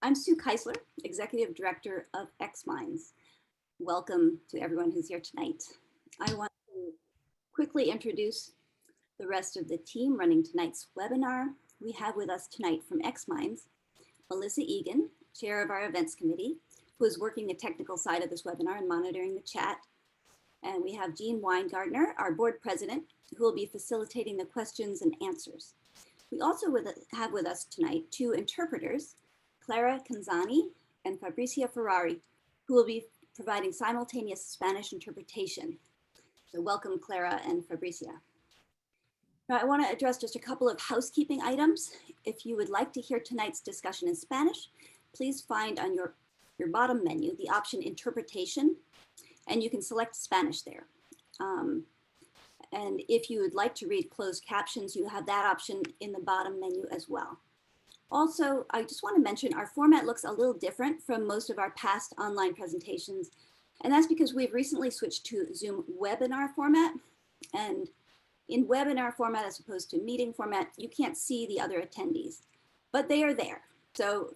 I'm Sue Keisler, Executive Director of xMinds. Welcome to everyone who's here tonight. I want to quickly introduce the rest of the team running tonight's webinar. We have with us tonight from xMinds, Melissa Egan, Chair of our Events Committee, who is working the technical side of this webinar and monitoring the chat. And we have Jean Weingartner, our Board President, who will be facilitating the questions and answers. We also have with us tonight two interpreters, Clara Canzani and Fabricia Ferrari, who will be providing simultaneous Spanish interpretation. So welcome, Clara and Fabricia. Now, I want to address just a couple of housekeeping items. If you would like to hear tonight's discussion in Spanish, please find on your bottom menu the option Interpretation, and you can select Spanish there. And if you would like to read closed captions, you have that option in the bottom menu as well. Also, I just want to mention our format looks a little different from most of our past online presentations. And that's because we've recently switched to Zoom webinar format. And in webinar format, as opposed to meeting format, you can't see the other attendees, but they are there. So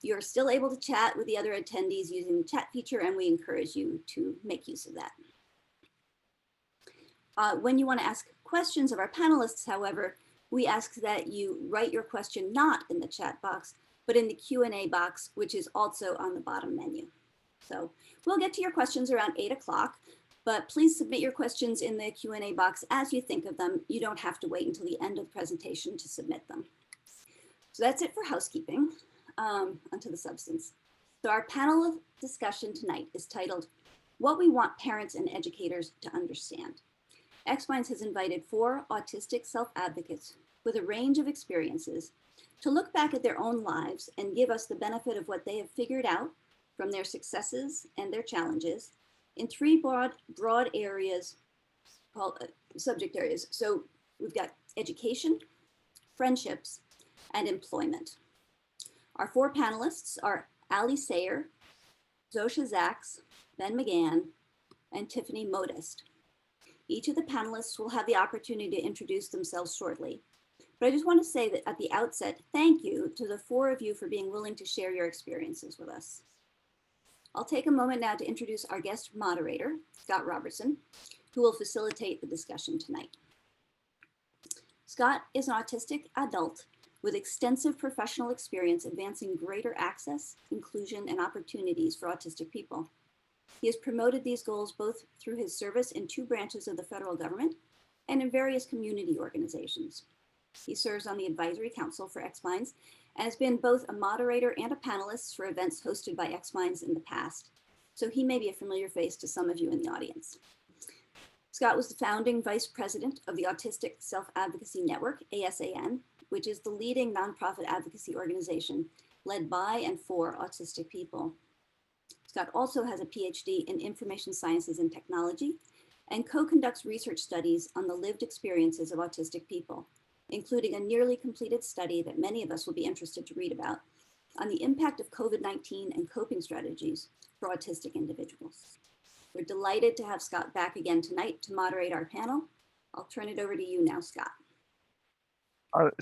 you're still able to chat with the other attendees using the chat feature, and we encourage you to make use of that. When you want to ask questions of our panelists, however, we ask that you write your question not in the chat box, but in the Q&A box, which is also on the bottom menu. So we'll get to your questions around 8 o'clock, but please submit your questions in the Q&A box as you think of them. You don't have to wait until the end of the presentation to submit them. So that's it for housekeeping. Onto the substance. So our panel discussion tonight is titled, What We Want Parents and Educators to Understand. xMinds has invited 4 autistic self-advocates with a range of experiences to look back at their own lives and give us the benefit of what they have figured out from their successes and their challenges in 3 broad areas, called subject areas. So we've got education, friendships, and employment. Our 4 panelists are Allie, Sayre, Zosia, Zaks, Ben McGann, and Tiffany, Modeste. Each of the panelists will have the opportunity to introduce themselves shortly. But I just want to say that at the outset, thank you to the 4 of you for being willing to share your experiences with us. I'll take a moment now to introduce our guest moderator, Scott Robertson, who will facilitate the discussion tonight. Scott is an autistic adult with extensive professional experience advancing greater access, inclusion, and opportunities for autistic people. He has promoted these goals both through his service in 2 branches of the federal government and in various community organizations. He serves on the advisory council for xMinds and has been both a moderator and a panelist for events hosted by xMinds in the past. So he may be a familiar face to some of you in the audience. Scott was the founding vice president of the Autistic Self-Advocacy Network, ASAN, which is the leading nonprofit advocacy organization led by and for autistic people. Scott also has a Ph.D. in Information Sciences and Technology and co-conducts research studies on the lived experiences of autistic people, including a nearly completed study that many of us will be interested to read about on the impact of COVID-19 and coping strategies for autistic individuals. We're delighted to have Scott back again tonight to moderate our panel. I'll turn it over to you now, Scott.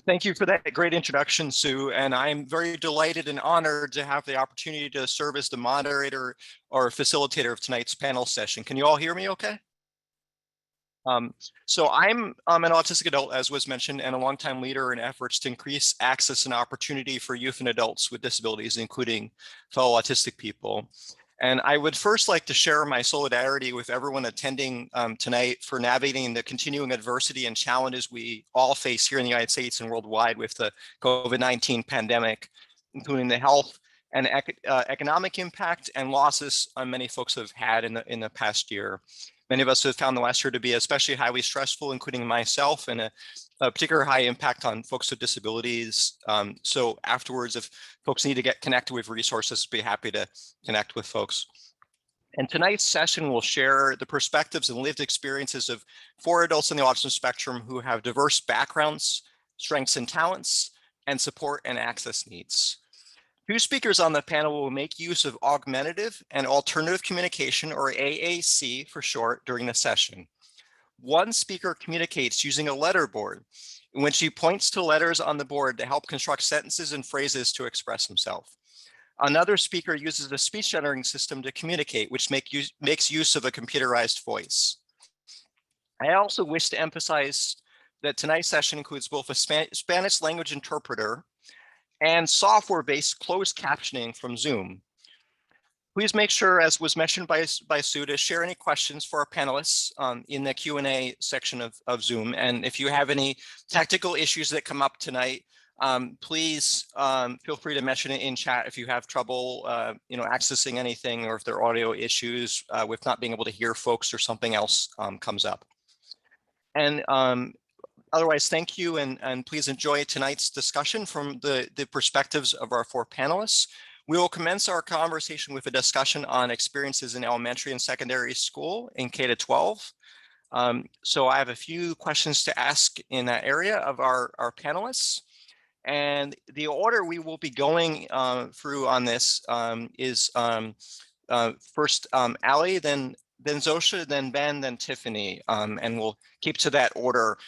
Thank you for that great introduction, Sue. And I'm very delighted and honored to have the opportunity to serve as the moderator or facilitator of tonight's panel session. Can you all hear me okay? So I'm an autistic adult, as was mentioned, and a longtime leader in efforts to increase access and opportunity for youth and adults with disabilities, including fellow autistic people. And I would first like to share my solidarity with everyone attending tonight for navigating the continuing adversity and challenges we all face here in the United States and worldwide with the COVID-19 pandemic, including the health and economic impact and losses many folks have had in the past year. Many of us have found the last year to be especially highly stressful, including myself, and a particular high impact on folks with disabilities. So afterwards, if folks need to get connected with resources, be happy to connect with folks. And tonight's session will share the perspectives and lived experiences of 4 adults on the autism spectrum who have diverse backgrounds, strengths and talents, and support and access needs. 2 speakers on the panel will make use of augmentative and alternative communication, or AAC for short, during the session. 1 speaker communicates using a letterboard, when she points to letters on the board to help construct sentences and phrases to express himself. Another speaker uses a speech generating system to communicate, which makes use of a computerized voice. I also wish to emphasize that tonight's session includes both a Spanish language interpreter and software-based closed captioning from Zoom. Please make sure, as was mentioned by Sue, to share any questions for our panelists in the Q&A section of Zoom. And if you have any technical issues that come up tonight, please feel free to mention it in chat if you have trouble accessing anything, or if there are audio issues with not being able to hear folks or something else comes up. And otherwise, thank you, and please enjoy tonight's discussion from the perspectives of our 4 panelists. We will commence our conversation with a discussion on experiences in elementary and secondary school in K-12. So I have a few questions to ask in that area of our panelists. And the order we will be going through on this is first Allie, then Zosia, then Ben, then Tiffany, and we'll keep to that order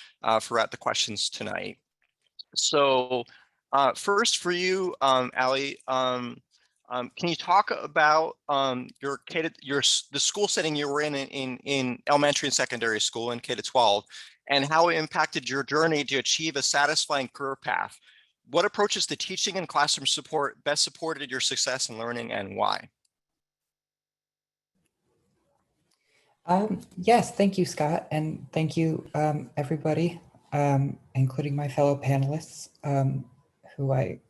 throughout the questions tonight. So first for you, Allie, can you talk about the school setting you were in elementary and secondary school in K-12, and how it impacted your journey to achieve a satisfying career path? What approaches to teaching and classroom support best supported your success in learning, and why? Yes, thank you, Scott, and thank you, everybody, including my fellow panelists, who I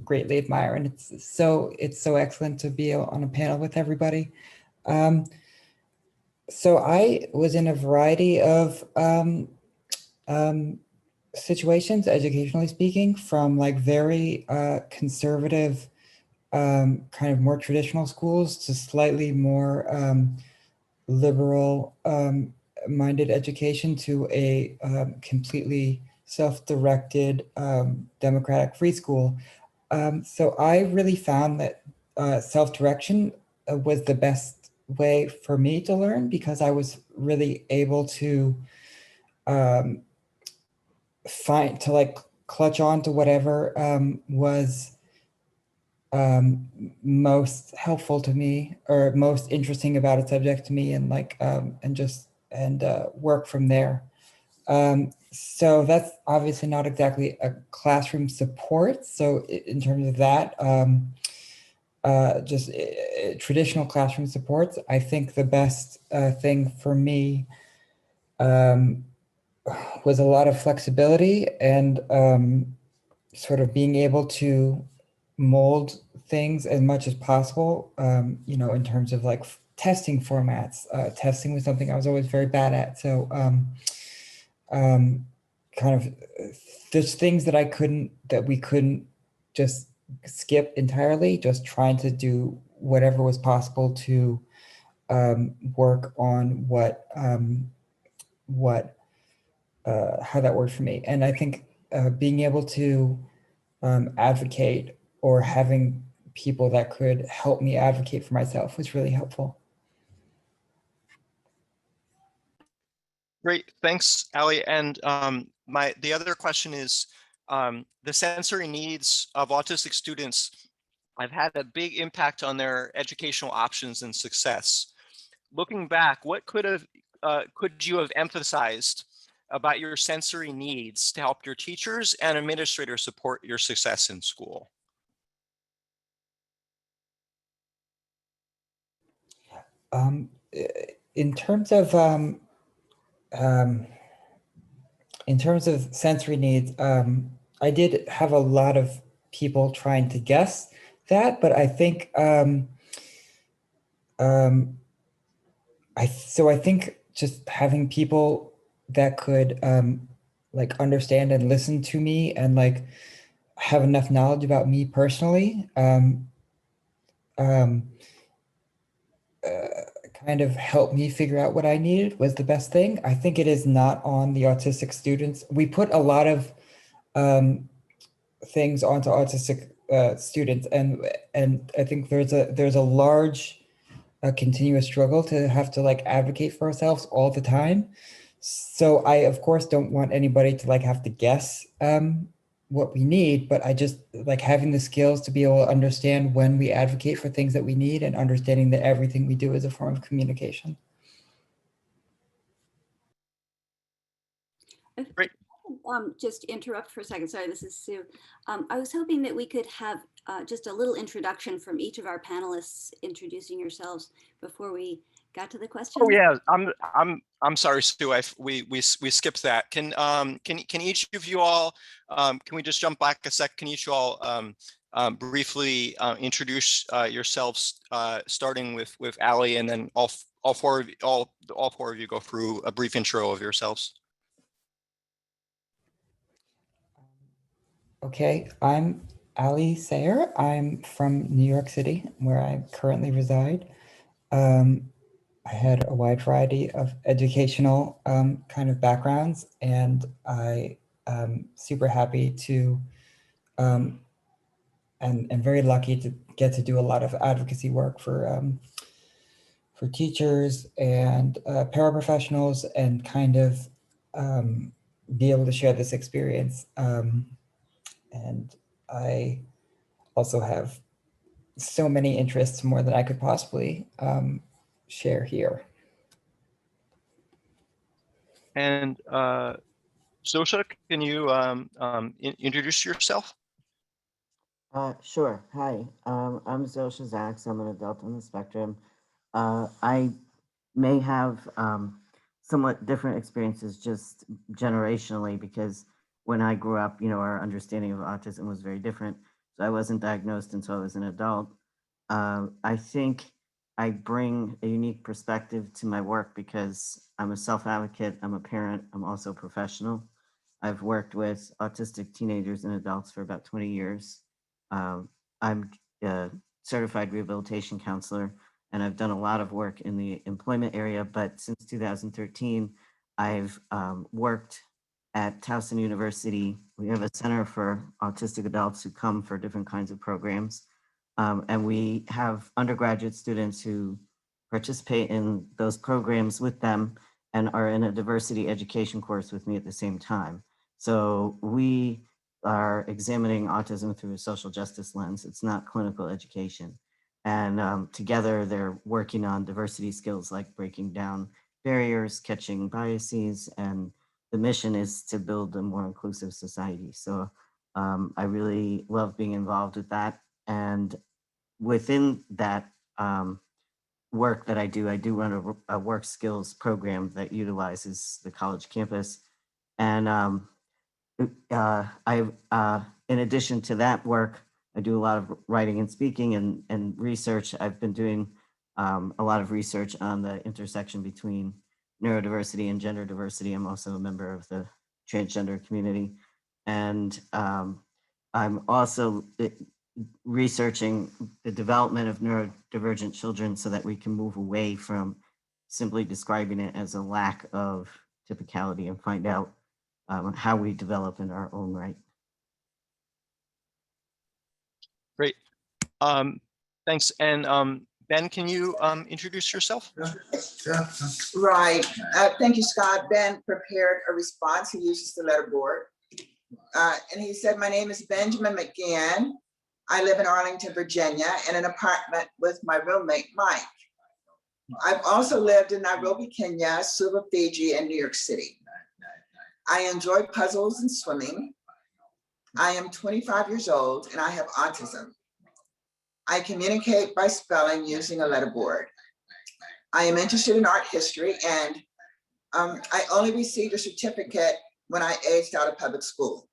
greatly admire, and it's so excellent to be on a panel with everybody. So I was in a variety of situations, educationally speaking, from like very conservative, kind of more traditional schools to slightly more liberal minded education to a completely self-directed democratic free school. So I really found that self-direction was the best way for me to learn, because I was really able to clutch on to whatever was most helpful to me or most interesting about a subject to me, and work from there. So that's obviously not exactly a classroom support. So in terms of that, traditional classroom supports, I think the best thing for me was a lot of flexibility and sort of being able to mold things as much as possible, in terms of like testing formats. Testing was something I was always very bad at. So kind of there's things that we couldn't just skip entirely, just trying to do whatever was possible to work on how that worked for me. And I think being able to advocate, or having people that could help me advocate for myself, was really helpful. Great, thanks, Allie. And the other question is, the sensory needs of autistic students have had a big impact on their educational options and success. Looking back, what could you have emphasized about your sensory needs to help your teachers and administrators support your success in school? In terms of sensory needs, I did have a lot of people trying to guess that, but I think I think just having people that could understand and listen to me, and have enough knowledge about me personally, kind of help me figure out what I needed, was the best thing. I think it is not on the autistic students. We put a lot of things onto autistic students, and I think there's a large continuous struggle to have to advocate for ourselves all the time. So I, of course, don't want anybody to like have to guess what we need, but I just like having the skills to be able to understand when we advocate for things that we need and understanding that everything we do is a form of communication. Great. Just interrupt for a second. Sorry, this is Sue. I was hoping that we could have just a little introduction from each of our panelists, introducing yourselves before we got to the questions. Oh yeah, I'm sorry, Sue. We skipped that. Can each of you all can we just jump back a sec? Can each of you all briefly introduce yourselves, starting with Allie, and then all four of you go through a brief intro of yourselves. Okay, I'm Allie Sayre. I'm from New York City, where I currently reside. I had a wide variety of educational kind of backgrounds, and I am super happy to and very lucky to get to do a lot of advocacy work for teachers and paraprofessionals, and kind of be able to share this experience. And I also have so many interests, more than I could possibly share here. And Zosia, can you introduce yourself? Sure. Hi, I'm Zosia Zaks. I'm an adult on the spectrum. I may have somewhat different experiences just generationally, because when I grew up, you know, our understanding of autism was very different. So I wasn't diagnosed until I was an adult. I think I bring a unique perspective to my work because I'm a self-advocate, I'm a parent, I'm also a professional. I've worked with autistic teenagers and adults for about 20 years. I'm a certified rehabilitation counselor, and I've done a lot of work in the employment area, but since 2013, I've worked at Towson University. We have a center for autistic adults who come for different kinds of programs. And we have undergraduate students who participate in those programs with them and are in a diversity education course with me at the same time. So we are examining autism through a social justice lens. It's not clinical education. And together they're working on diversity skills like breaking down barriers, catching biases, and the mission is to build a more inclusive society. So I really love being involved with that. And within that work that I do run a work skills program that utilizes the college campus. And in addition to that work, I do a lot of writing and speaking and research. I've been doing a lot of research on the intersection between neurodiversity and gender diversity. I'm also a member of the transgender community. And I'm also researching the development of neurodivergent children so that we can move away from simply describing it as a lack of typicality and find out how we develop in our own right. Great. Thanks. And Ben, can you introduce yourself? Yeah. Right. Thank you, Scott. Ben prepared a response. He uses the letterboard. And he said, my name is Benjamin McGann. I live in Arlington, Virginia, in an apartment with my roommate, Mike. I've also lived in Nairobi, Kenya, Suva, Fiji, and New York City. I enjoy puzzles and swimming. I am 25 years old and I have autism. I communicate by spelling using a letterboard. I am interested in art history, and I only received a certificate when I aged out of public school.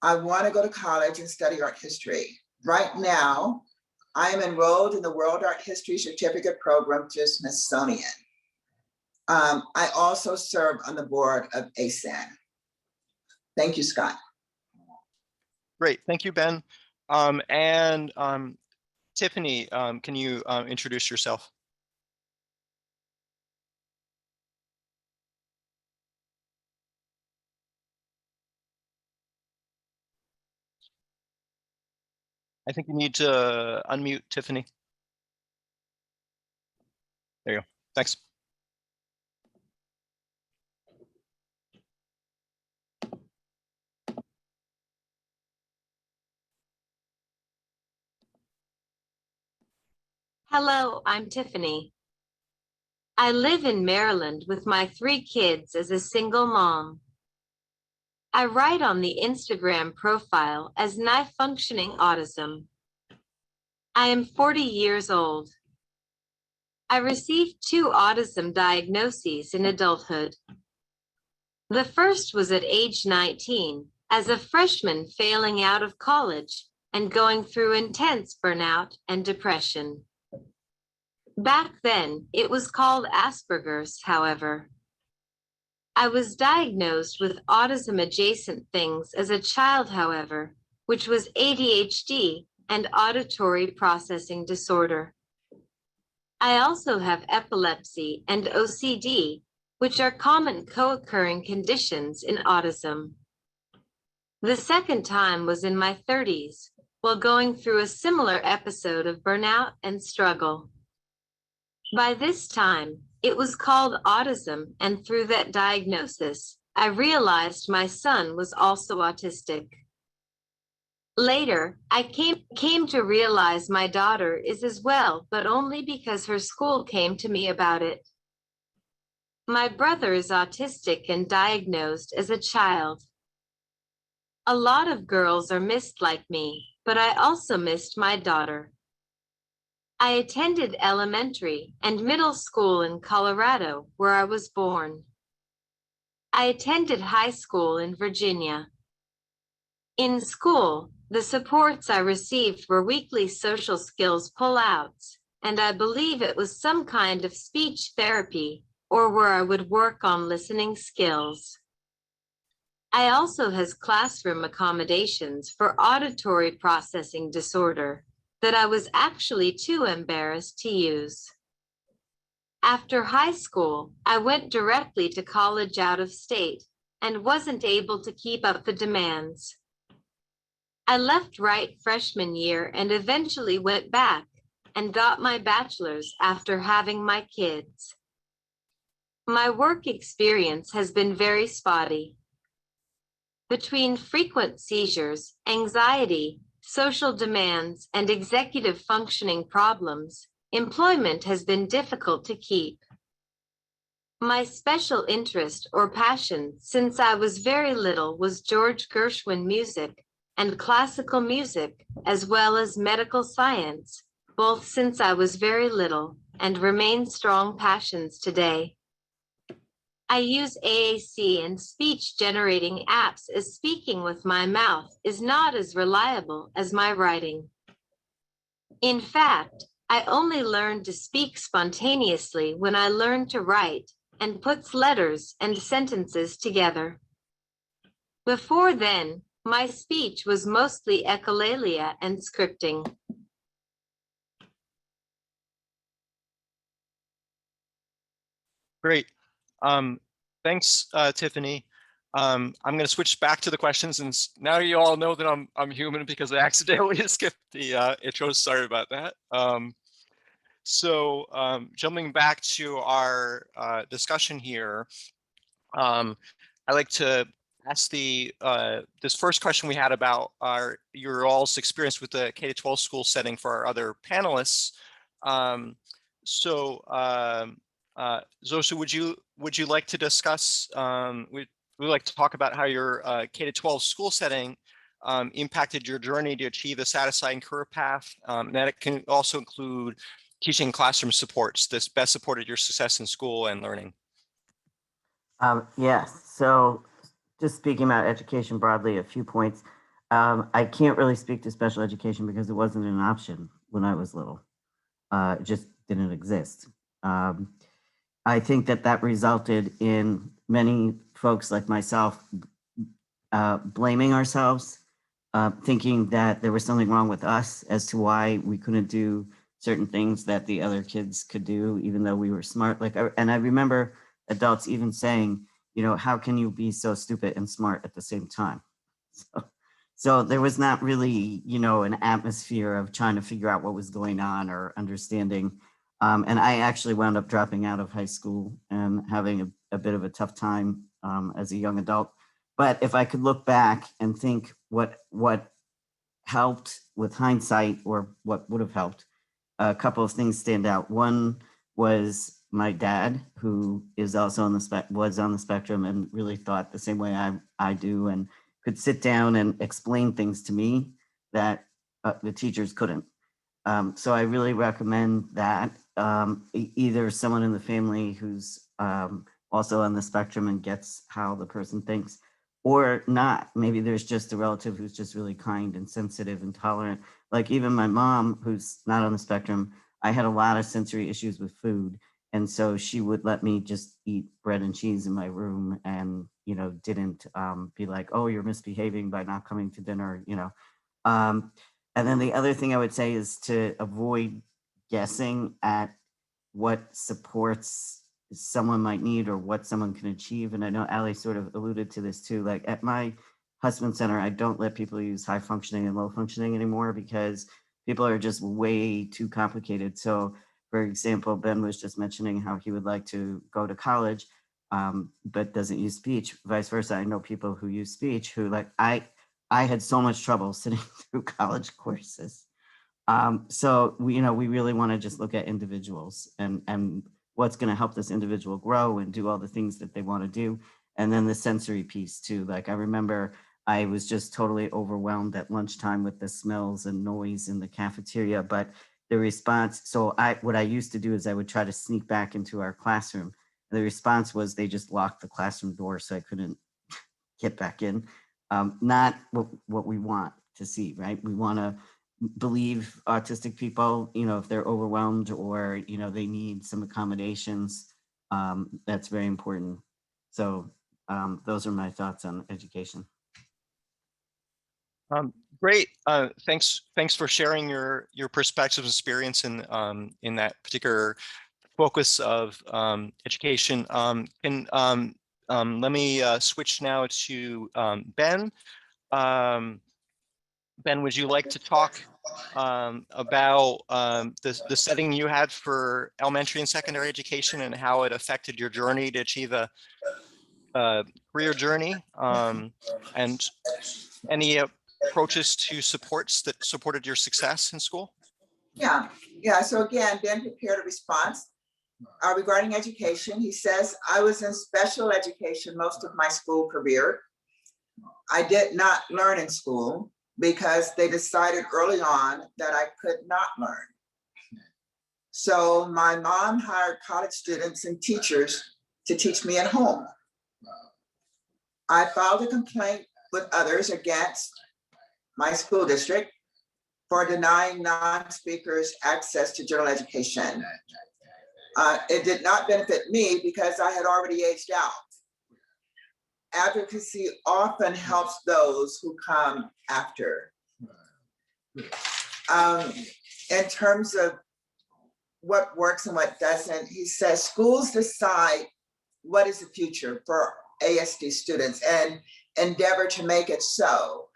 I want to go to college and study art history. Right now, I am enrolled in the World Art History Certificate Program through Smithsonian. I also serve on the board of ASAN. Thank you, Scott. Great, thank you, Ben. Tiffany, can you introduce yourself? I think you need to unmute Tiffany. There you go. Thanks. Hello, I'm Tiffany. I live in Maryland with my 3 kids as a single mom. I write on the Instagram profile as high functioning autism. I am 40 years old. I received 2 autism diagnoses in adulthood. The first was at age 19, as a freshman failing out of college and going through intense burnout and depression. Back then, it was called Asperger's, however. I was diagnosed with autism-adjacent things as a child, however, which was ADHD and auditory processing disorder. I also have epilepsy and OCD, which are common co-occurring conditions in autism. The second time was in my 30s, while going through a similar episode of burnout and struggle. By this time, it was called autism, and through that diagnosis, I realized my son was also autistic. Later, I came to realize my daughter is as well, but only because her school came to me about it. My brother is autistic and diagnosed as a child. A lot of girls are missed like me, but I also missed my daughter. I attended elementary and middle school in Colorado, where I was born. I attended high school in Virginia. In school, the supports I received were weekly social skills pullouts, and I believe it was some kind of speech therapy or where I would work on listening skills. I also has classroom accommodations for auditory processing disorder that I was actually too embarrassed to use. After high school, I went directly to college out of state and wasn't able to keep up the demands. I left right freshman year and eventually went back and got my bachelor's after having my kids. My work experience has been very spotty. Between frequent seizures, anxiety, social demands, and executive functioning problems, employment has been difficult to keep. My special interest or passion since I was very little was George Gershwin music and classical music, as well as medical science, both since I was very little and remain strong passions today. I use AAC and speech generating apps as speaking with my mouth is not as reliable as my writing. In fact, I only learned to speak spontaneously when I learned to write and puts letters and sentences together. Before then, my speech was mostly echolalia and scripting. Great. Thanks, Tiffany. I'm going to switch back to the questions, and now you all know that I'm human because I accidentally skipped the intro. Sorry about that. Jumping back to our discussion here, I'd like to ask this first question we had about your all's experience with the K-12 school setting for our other panelists. Zosia, would you like to discuss? We'd like to talk about how your K-12 school setting impacted your journey to achieve a satisfying career path. That it can also include teaching classroom supports that's best supported your success in school and learning. Yes. So, just speaking about education broadly, a few points. I can't really speak to special education because it wasn't an option when I was little. It just didn't exist. I think that resulted in many folks like myself blaming ourselves, thinking that there was something wrong with us as to why we couldn't do certain things that the other kids could do, even though we were smart. And I remember adults even saying, you know, how can you be so stupid and smart at the same time? So there was not really, you know, an atmosphere of trying to figure out what was going on or understanding. And I actually wound up dropping out of high school and having a bit of a tough time as a young adult. But if I could look back and think what helped with hindsight, or what would have helped, a couple of things stand out. One was my dad, who is also on the was on the spectrum and really thought the same way I do, and could sit down and explain things to me that the teachers couldn't. So I really recommend that. Either someone in the family who's also on the spectrum and gets how the person thinks, or not. Maybe there's just a relative who's just really kind and sensitive and tolerant. Like even my mom, who's not on the spectrum, I had a lot of sensory issues with food. And so she would let me just eat bread and cheese in my room and, you know, didn't be like, oh, you're misbehaving by not coming to dinner, you know. And then the other thing I would say is to avoid guessing at what supports someone might need or what someone can achieve. And I know Allie sort of alluded to this too. Like at my husband center, I don't let people use high functioning and low functioning anymore because people are just way too complicated. So for example, Ben was just mentioning how he would like to go to college, but doesn't use speech. Vice versa. I know people who use speech who like, I had so much trouble sitting through college courses. So we really want to just look at individuals and what's going to help this individual grow and do all the things that they want to do. And then the sensory piece too. Like I remember I was just totally overwhelmed at lunchtime with the smells and noise in the cafeteria, but the response, so what I used to do is I would try to sneak back into our classroom. And the response was they just locked the classroom door so I couldn't get back in. Not what we want to see, right? We want to believe autistic people, you know, if they're overwhelmed or, you know, they need some accommodations, that's very important. So those are my thoughts on education. Great. Thanks for sharing your perspective experience in that particular focus of education. Let me switch now to Ben. Ben, would you like to talk about the setting you had for elementary and secondary education and how it affected your journey to achieve a career journey, and any approaches to supports that supported your success in school? Yeah. So again, Ben prepared a response regarding education. He says, I was in special education most of my school career. I did not learn in school because they decided early on that I could not learn. So my mom hired college students and teachers to teach me at home. I filed a complaint with others against my school district for denying non-speakers access to general education. It did not benefit me because I had already aged out. Advocacy often helps those who come after. In terms of what works and what doesn't, he says schools decide what is the future for ASD students and endeavor to make it so.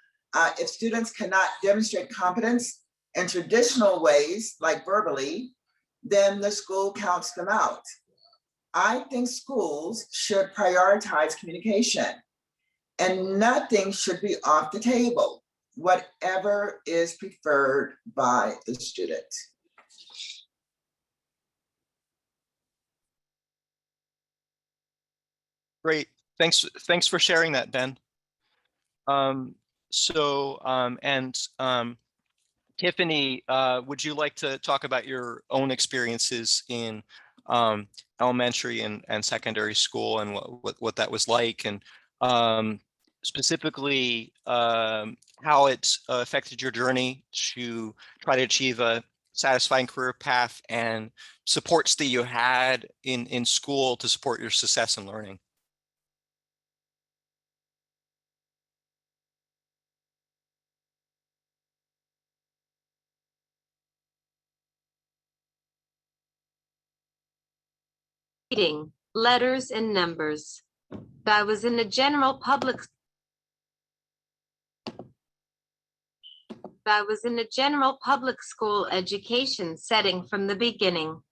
If students cannot demonstrate competence in traditional ways, like verbally, then the school counts them out. I think schools should prioritize communication and nothing should be off the table, whatever is preferred by the student. Great. Thanks for sharing that, Ben. Tiffany, would you like to talk about your own experiences in elementary and secondary school and what that was like, and specifically how it affected your journey to try to achieve a satisfying career path and supports that you had in school to support your success in learning? Reading, letters and numbers. I was in a general public school education setting from the beginning.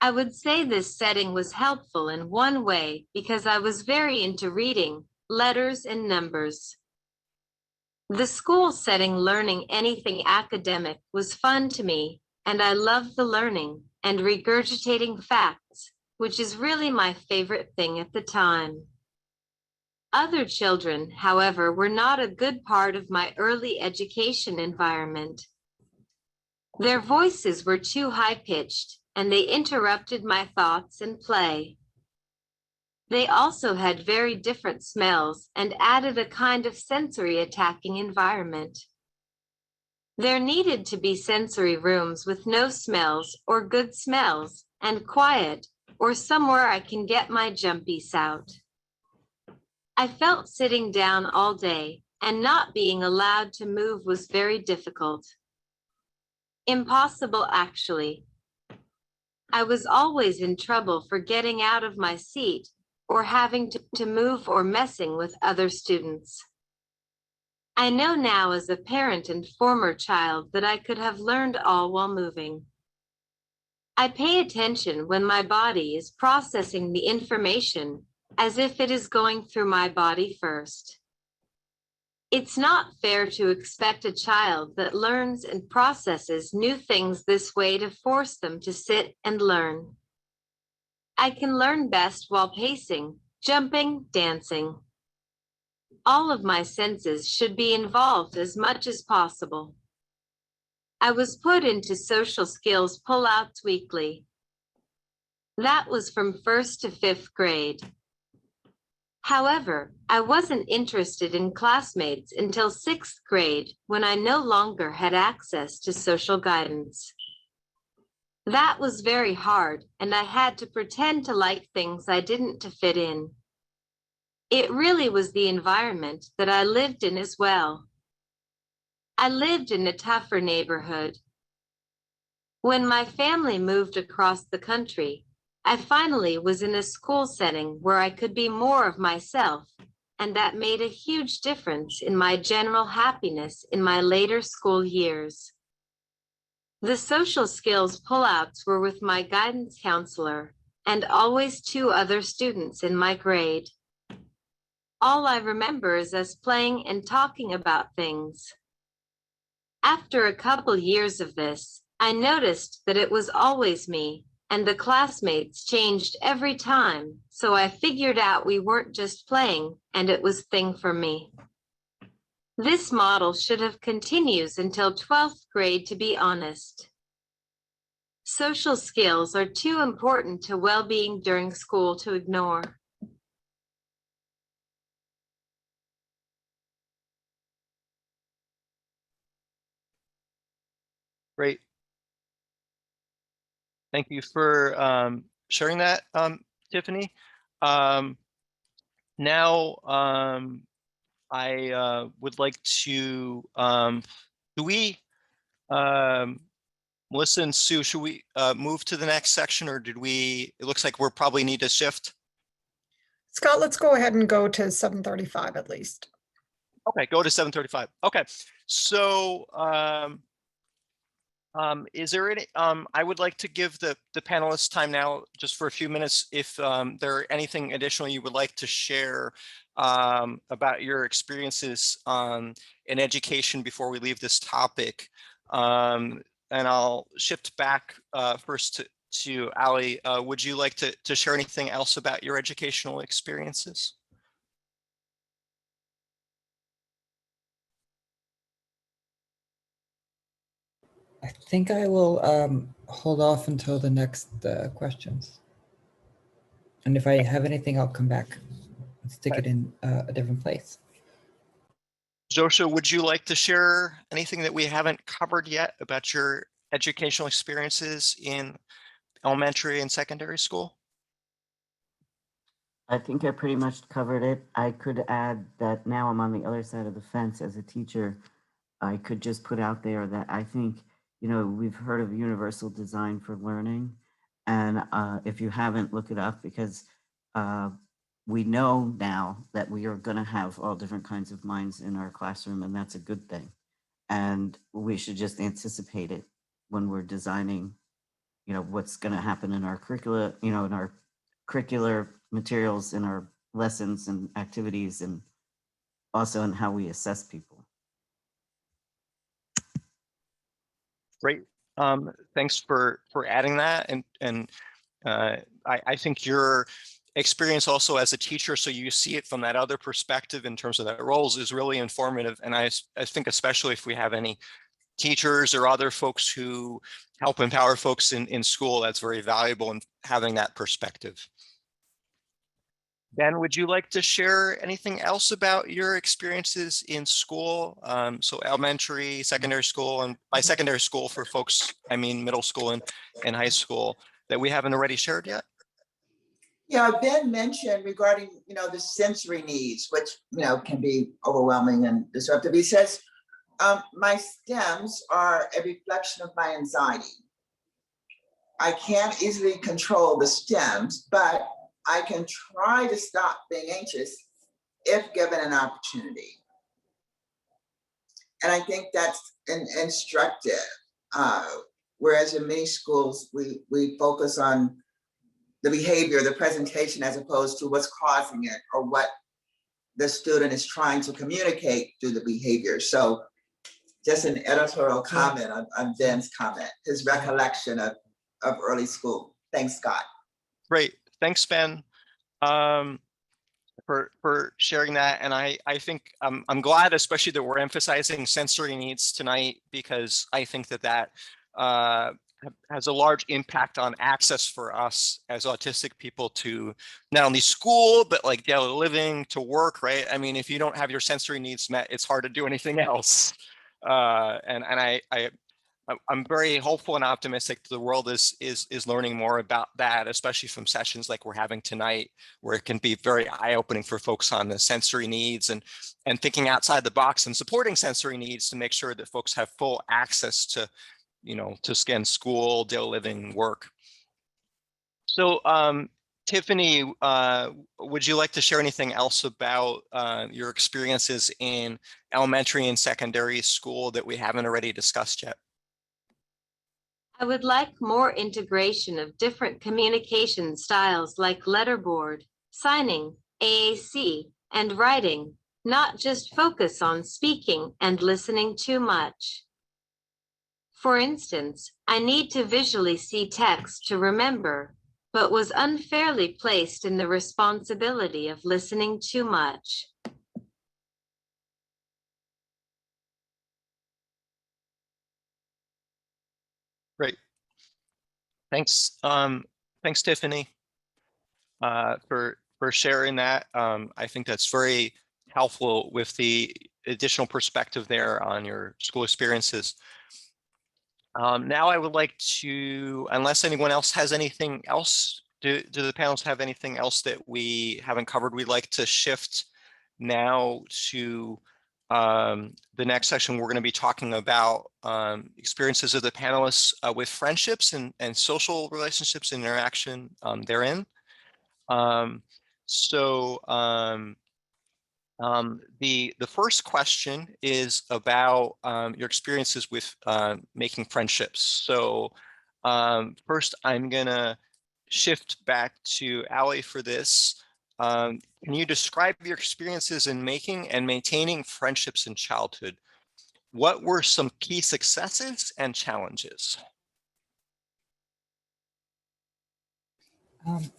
I would say this setting was helpful in one way because I was very into reading, letters and numbers. The school setting, learning anything academic was fun to me and I love the learning and regurgitating facts, which is really my favorite thing at the time. Other children, however, were not a good part of my early education environment. Their voices were too high-pitched, and they interrupted my thoughts and play. They also had very different smells and added a kind of sensory attacking environment. There needed to be sensory rooms with no smells or good smells, and quiet, or somewhere I can get my jumpies out. I felt sitting down all day and not being allowed to move was very difficult. Impossible, actually. I was always in trouble for getting out of my seat or having to move or messing with other students. I know now as a parent and former child that I could have learned all while moving. I pay attention when my body is processing the information as if it is going through my body first. It's not fair to expect a child that learns and processes new things this way to force them to sit and learn. I can learn best while pacing, jumping, dancing. All of my senses should be involved as much as possible. I was put into social skills pullouts weekly. That was from 1st to 5th grade. However, I wasn't interested in classmates until 6th grade when I no longer had access to social guidance. That was very hard, and I had to pretend to like things I didn't to fit in. It really was the environment that I lived in as well. I lived in a tougher neighborhood. When my family moved across the country, I finally was in a school setting where I could be more of myself, and that made a huge difference in my general happiness in my later school years. The social skills pullouts were with my guidance counselor and always 2 other students in my grade. All I remember is us playing and talking about things. After a couple years of this, I noticed that it was always me, and the classmates changed every time, so I figured out we weren't just playing, and it was thing for me. This model should have continues until 12th grade, to be honest. Social skills are too important to well-being during school to ignore. Great. Thank you for sharing that, Tiffany. Now, I would like to, do we, Melissa and Sue, should we move to the next section, or did we, it looks like we'll probably need to shift. Scott, let's go ahead and go to 7:35 at least. Okay, go to 7:35. Okay, so is there any, I would like to give the panelists time now just for a few minutes if there are anything additional you would like to share about your experiences in education before we leave this topic. And I'll shift back first to Allie. Would you like to share anything else about your educational experiences? I think I will hold off until the next questions. And if I have anything, I'll come back and stick it in a different place. Zosia, would you like to share anything that we haven't covered yet about your educational experiences in elementary and secondary school? I think I pretty much covered it. I could add that now I'm on the other side of the fence as a teacher. I could just put out there that I think, you know, we've heard of universal design for learning. And if you haven't, look it up, because we know now that we are going to have all different kinds of minds in our classroom, and that's a good thing. And we should just anticipate it when we're designing, you know, what's going to happen in our curricula, you know, in our curricular materials, in our lessons and activities, and also in how we assess people. Great. Thanks for adding that. And I think your experience also as a teacher, so you see it from that other perspective in terms of that roles, is really informative. And I think especially if we have any teachers or other folks who help empower folks in school, that's very valuable in having that perspective. Ben, would you like to share anything else about your experiences in school? So elementary, secondary school, and by secondary school for folks, I mean middle school and high school, that we haven't already shared yet? Yeah, Ben mentioned regarding, the sensory needs, which, can be overwhelming and disruptive. He says, my stems are a reflection of my anxiety. I can't easily control the stems, but I can try to stop being anxious if given an opportunity. And I think that's instructive. Whereas in many schools, we focus on the behavior, the presentation, as opposed to what's causing it or what the student is trying to communicate through the behavior. So just an editorial comment on Ben's comment, his recollection of early school. Thanks, Scott. Great, thanks, Ben, for sharing that. And I think I'm glad, especially that we're emphasizing sensory needs tonight, because I think that has a large impact on access for us as autistic people to not only school, but like daily living, to work, right? I mean, if you don't have your sensory needs met, it's hard to do anything else. I'm very hopeful and optimistic that the world is learning more about that, especially from sessions like we're having tonight, where it can be very eye-opening for folks on the sensory needs and thinking outside the box and supporting sensory needs to make sure that folks have full access to, to scan school, daily living, work. So Tiffany, would you like to share anything else about your experiences in elementary and secondary school that we haven't already discussed yet? I would like more integration of different communication styles like letterboard, signing, AAC, and writing, not just focus on speaking and listening too much. For instance, I need to visually see text to remember, but was unfairly placed in the responsibility of listening too much. Great. Thanks. Thanks, Tiffany, for sharing that. I think that's very helpful with the additional perspective there on your school experiences. Now I would like to, unless anyone else has anything else, do the panelists have anything else that we haven't covered? We'd like to shift now to the next section. We're going to be talking about experiences of the panelists with friendships and social relationships and interaction therein. The first question is about your experiences with making friendships. So first, I'm gonna shift back to Allie for this. Can you describe your experiences in making and maintaining friendships in childhood? What were some key successes and challenges?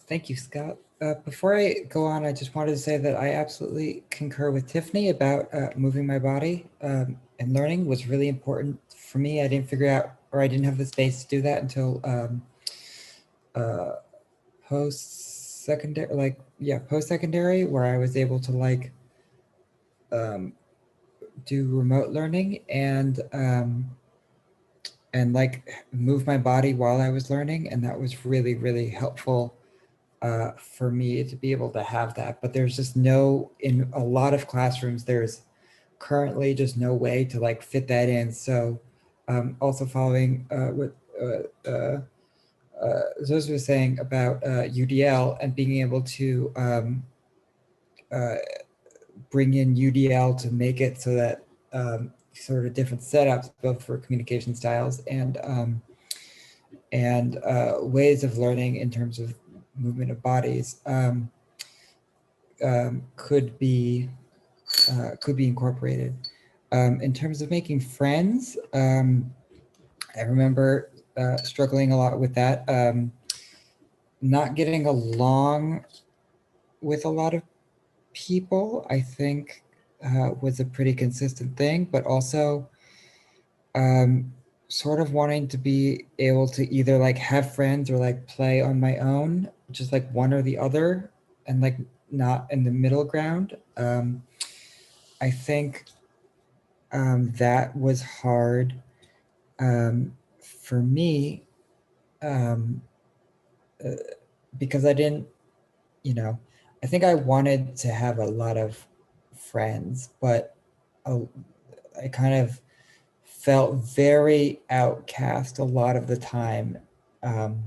Thank you, Scott. Before I go on, I just wanted to say that I absolutely concur with Tiffany about moving my body and learning was really important for me. I didn't figure out, or I didn't have the space to do that until post-secondary, post-secondary, where I was able to do remote learning and move my body while I was learning. And that was really, really helpful for me to be able to have that. But there's just in a lot of classrooms, there's currently just no way to fit that in. So also following what Zosia was saying about UDL and being able to bring in UDL to make it so that sort of different setups, both for communication styles and ways of learning in terms of movement of bodies could be incorporated. In terms of making friends, I remember struggling a lot with that. Not getting along with a lot of people, I think, was a pretty consistent thing, but also sort of wanting to be able to either like have friends or like play on my own, just like one or the other, and like not in the middle ground. I think that was hard for me because I didn't, I think I wanted to have a lot of friends, but I kind of felt very outcast a lot of the time. And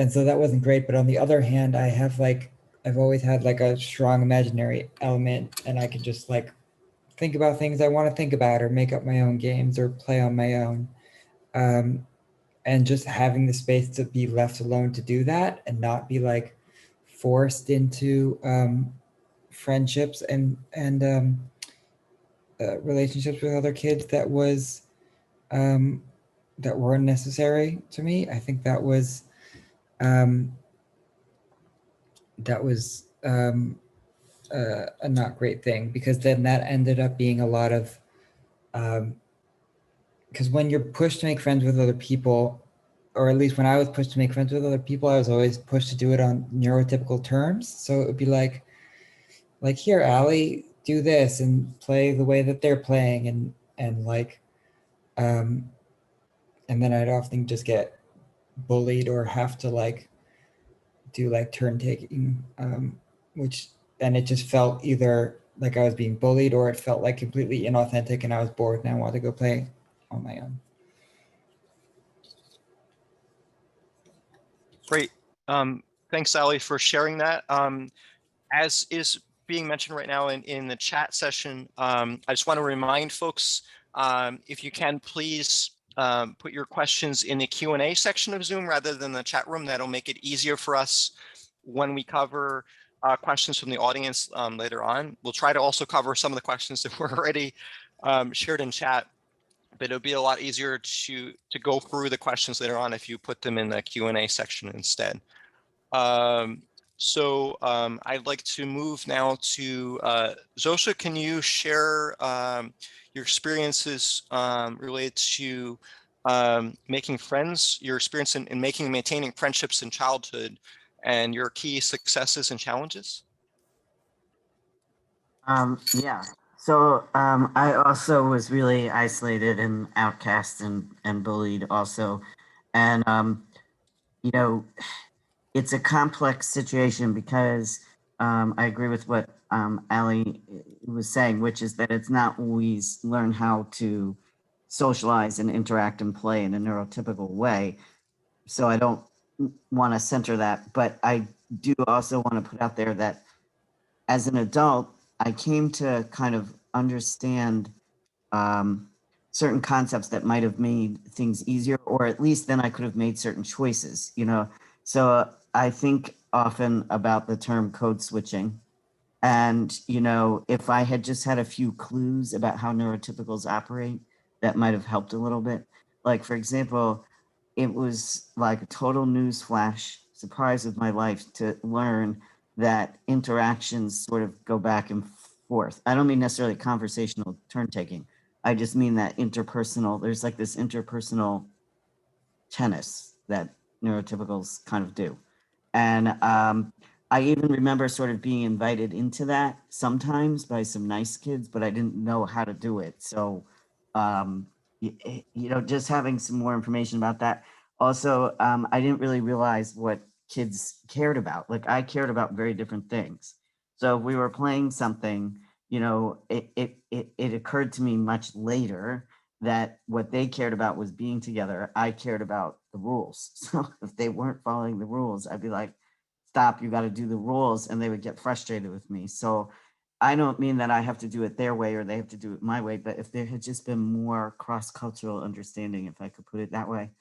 so that wasn't great. But on the other hand, I've always had like a strong imaginary element, and I could just like think about things I want to think about or make up my own games or play on my own. And just having the space to be left alone to do that and not be like forced into friendships and relationships with other kids that weren't necessary to me. I think that was a not great thing, because then that ended up being a lot of because when you're pushed to make friends with other people, or at least when I was pushed to make friends with other people, I was always pushed to do it on neurotypical terms. So it would be like here, Allie, do this and play the way that they're playing, and like and then I'd often just get bullied or have to like do like turn taking, which then it just felt either like I was being bullied or it felt like completely inauthentic and I was bored and I wanted to go play on my own. Great. Thanks, Allie, for sharing that. As is being mentioned right now in the chat session, I just want to remind folks, if you can, please put your questions in the Q&A section of Zoom rather than the chat room. That'll make it easier for us when we cover questions from the audience later on. We'll try to also cover some of the questions that were already shared in chat, but it'll be a lot easier to go through the questions later on if you put them in the Q&A section instead. I'd like to move now to Zosia. Can you share your experiences related to making friends, your experience in making and maintaining friendships in childhood, and your key successes and challenges? Yeah. So I also was really isolated and outcast and bullied also. And, it's a complex situation because I agree with what Allie was saying, which is that it's not always learn how to socialize and interact and play in a neurotypical way. So I don't want to center that, but I do also want to put out there that as an adult, I came to kind of understand certain concepts that might have made things easier, or at least then I could have made certain choices, So I think often about the term code switching. And, if I had just had a few clues about how neurotypicals operate, that might have helped a little bit. Like, for example, it was like a total newsflash surprise of my life to learn that interactions sort of go back and forth. I don't mean necessarily conversational turn taking. I just mean that there's like this interpersonal tennis that neurotypicals kind of do. And I even remember sort of being invited into that sometimes by some nice kids, but I didn't know how to do it. So, just having some more information about that. Also, I didn't really realize what kids cared about. Like I cared about very different things. So if we were playing something, it occurred to me much later that what they cared about was being together. I cared about the rules. So if they weren't following the rules, I'd be like, stop, you got to do the rules. And they would get frustrated with me. So I don't mean that I have to do it their way or they have to do it my way, but if there had just been more cross-cultural understanding, if I could put it that way.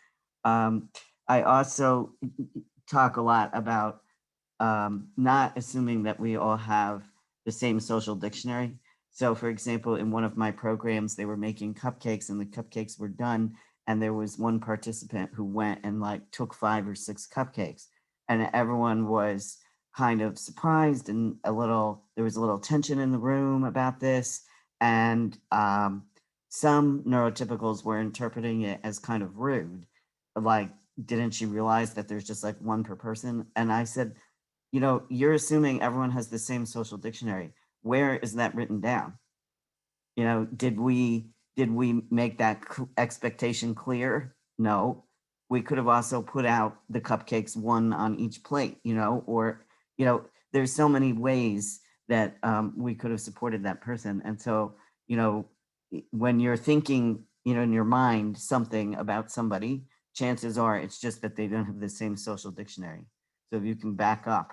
I also talk a lot about not assuming that we all have the same social dictionary. So for example, in one of my programs, they were making cupcakes and the cupcakes were done. And there was one participant who went and like took 5 or 6 cupcakes, and everyone was kind of surprised and there was a little tension in the room about this. And some neurotypicals were interpreting it as kind of rude. Like, didn't you realize that there's just like one per person? And I said, you know, you're assuming everyone has the same social dictionary. Where is that written down? You know, did we make that expectation clear? No. We could have also put out the cupcakes, one on each plate, you know, or, you know, there's so many ways that we could have supported that person. And so, you know, when you're thinking, you know, in your mind something about somebody, chances are it's just that they don't have the same social dictionary. So if you can back up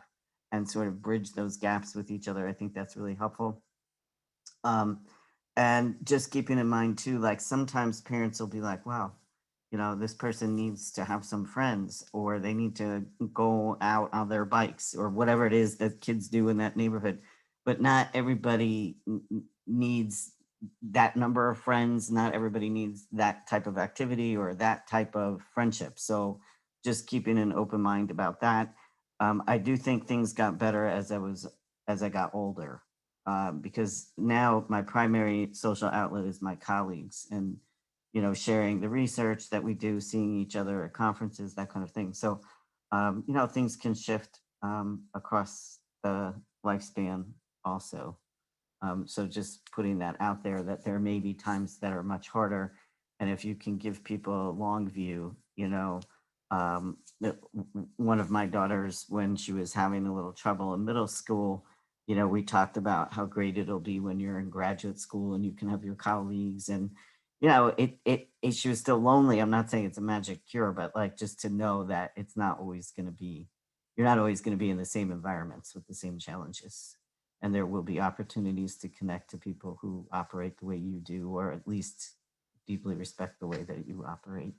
and sort of bridge those gaps with each other, I think that's really helpful. And just keeping in mind too, like sometimes parents will be like, wow, you know, this person needs to have some friends, or they need to go out on their bikes, or whatever it is that kids do in that neighborhood. But not everybody needs that number of friends. Not everybody needs that type of activity or that type of friendship. So just keeping an open mind about that. I do think things got better as I got older. Because now my primary social outlet is my colleagues, and, you know, sharing the research that we do, seeing each other at conferences, that kind of thing. So, you know, things can shift across the lifespan also. So just putting that out there, that there may be times that are much harder. And if you can give people a long view, you know, one of my daughters, when she was having a little trouble in middle school, you know, we talked about how great it'll be when you're in graduate school and you can have your colleagues, and, you know, she was still lonely. I'm not saying it's a magic cure, but like, just to know that it's not always going to be, you're not always going to be in the same environments with the same challenges. And there will be opportunities to connect to people who operate the way you do, or at least deeply respect the way that you operate.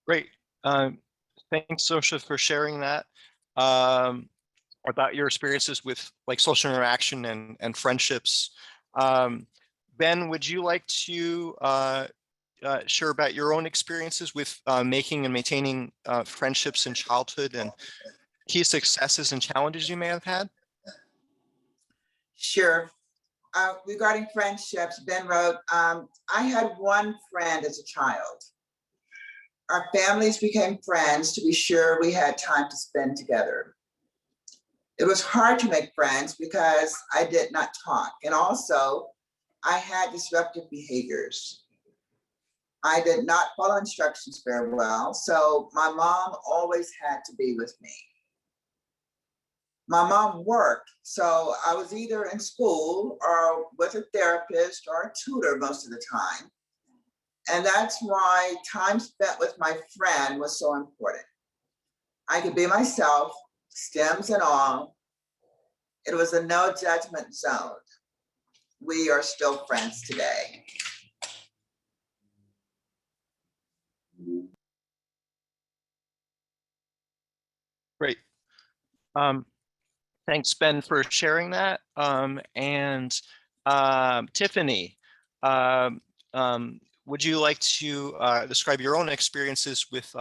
Great. Thanks, Zosia, for sharing that. About your experiences with like social interaction and friendships. Ben, would you like to share about your own experiences with making and maintaining friendships in childhood, and key successes and challenges you may have had? Sure. Regarding friendships, Ben wrote, I had one friend as a child. Our families became friends. To be sure, we had time to spend together. It was hard to make friends because I did not talk. And also, I had disruptive behaviors. I did not follow instructions very well. So my mom always had to be with me. My mom worked, so I was either in school or with a therapist or a tutor most of the time. And that's why time spent with my friend was so important. I could be myself, stems and all. It was a no judgment zone. We are still friends today. Great. Thanks, Ben, for sharing that. Tiffany, would you like to describe your own experiences with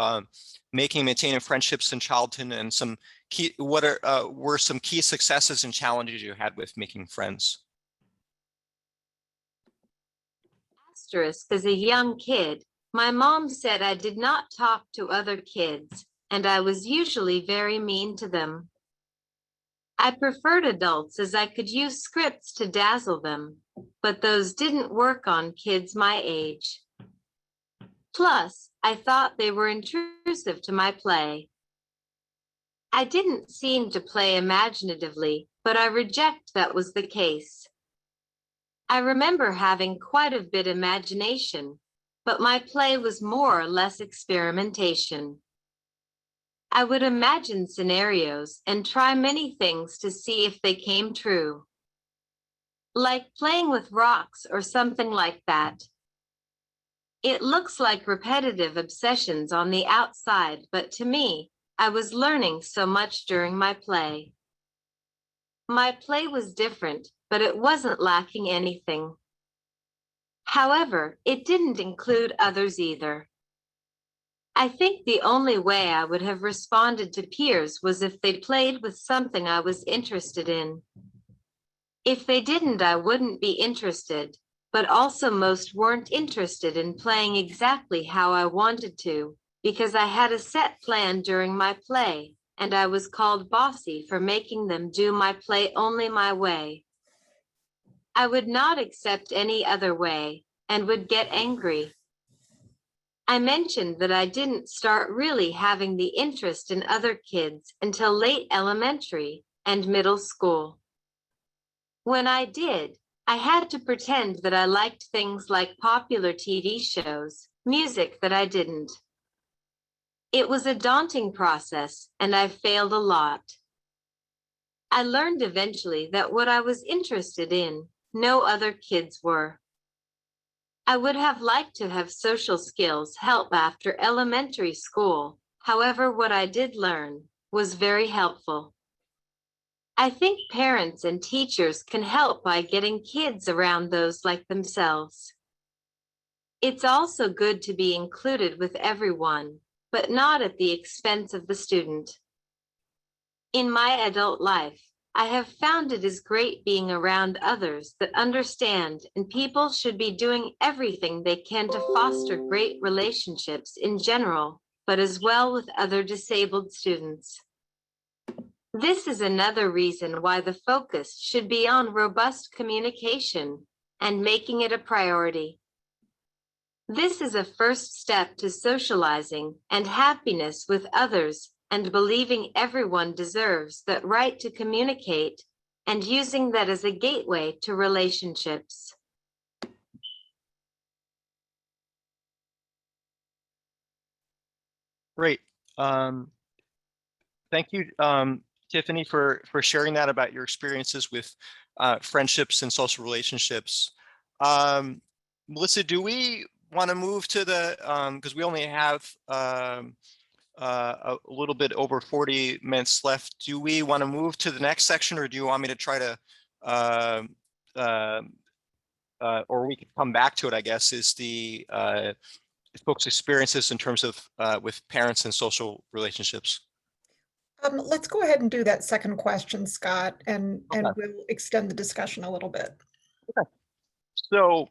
making and maintaining friendships in childhood, and some key, were some key successes and challenges you had with making friends? Asterisk, as a young kid, my mom said I did not talk to other kids, and I was usually very mean to them. I preferred adults as I could use scripts to dazzle them, but those didn't work on kids my age. Plus, I thought they were intrusive to my play. I didn't seem to play imaginatively, but I reject that was the case. I remember having quite a bit of imagination, but my play was more or less experimentation. I would imagine scenarios and try many things to see if they came true. Like playing with rocks or something like that. It looks like repetitive obsessions on the outside, but to me, I was learning so much during my play. My play was different, but it wasn't lacking anything. However, it didn't include others either. I think the only way I would have responded to peers was if they played with something I was interested in. If they didn't, I wouldn't be interested, but also most weren't interested in playing exactly how I wanted to, because I had a set plan during my play, and I was called bossy for making them do my play only my way. I would not accept any other way and would get angry. I mentioned that I didn't start really having the interest in other kids until late elementary and middle school. When I did, I had to pretend that I liked things like popular TV shows, music that I didn't. It was a daunting process, and I failed a lot. I learned eventually that what I was interested in, no other kids were. I would have liked to have social skills help after elementary school. However, what I did learn was very helpful. I think parents and teachers can help by getting kids around those like themselves. It's also good to be included with everyone, but not at the expense of the student. In my adult life, I have found it is great being around others that understand, and people should be doing everything they can to foster great relationships in general, but as well with other disabled students. This is another reason why the focus should be on robust communication and making it a priority. This is a first step to socializing and happiness with others and believing everyone deserves that right to communicate and using that as a gateway to relationships. Great. Thank you, Tiffany, for sharing that about your experiences with friendships and social relationships. Melissa, do we want to move to the, because we only have a little bit over 40 minutes left. Do we want to move to the next section, or do you want me to try to, or we could come back to it, I guess, is the folks' experiences in terms of with parents and social relationships? Let's go ahead and do that second question, Scott, and Okay. we'll extend the discussion a little bit. Okay. So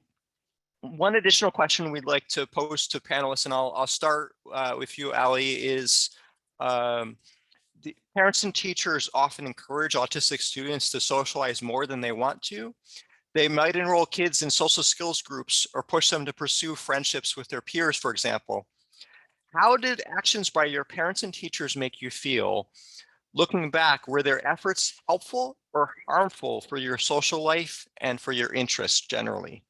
one additional question we'd like to pose to panelists, and I'll start with you, Allie, is the parents and teachers often encourage autistic students to socialize more than they want to. They might enroll kids in social skills groups or push them to pursue friendships with their peers, for example. How did actions by your parents and teachers make you feel? Looking back, were their efforts helpful or harmful for your social life and for your interests generally?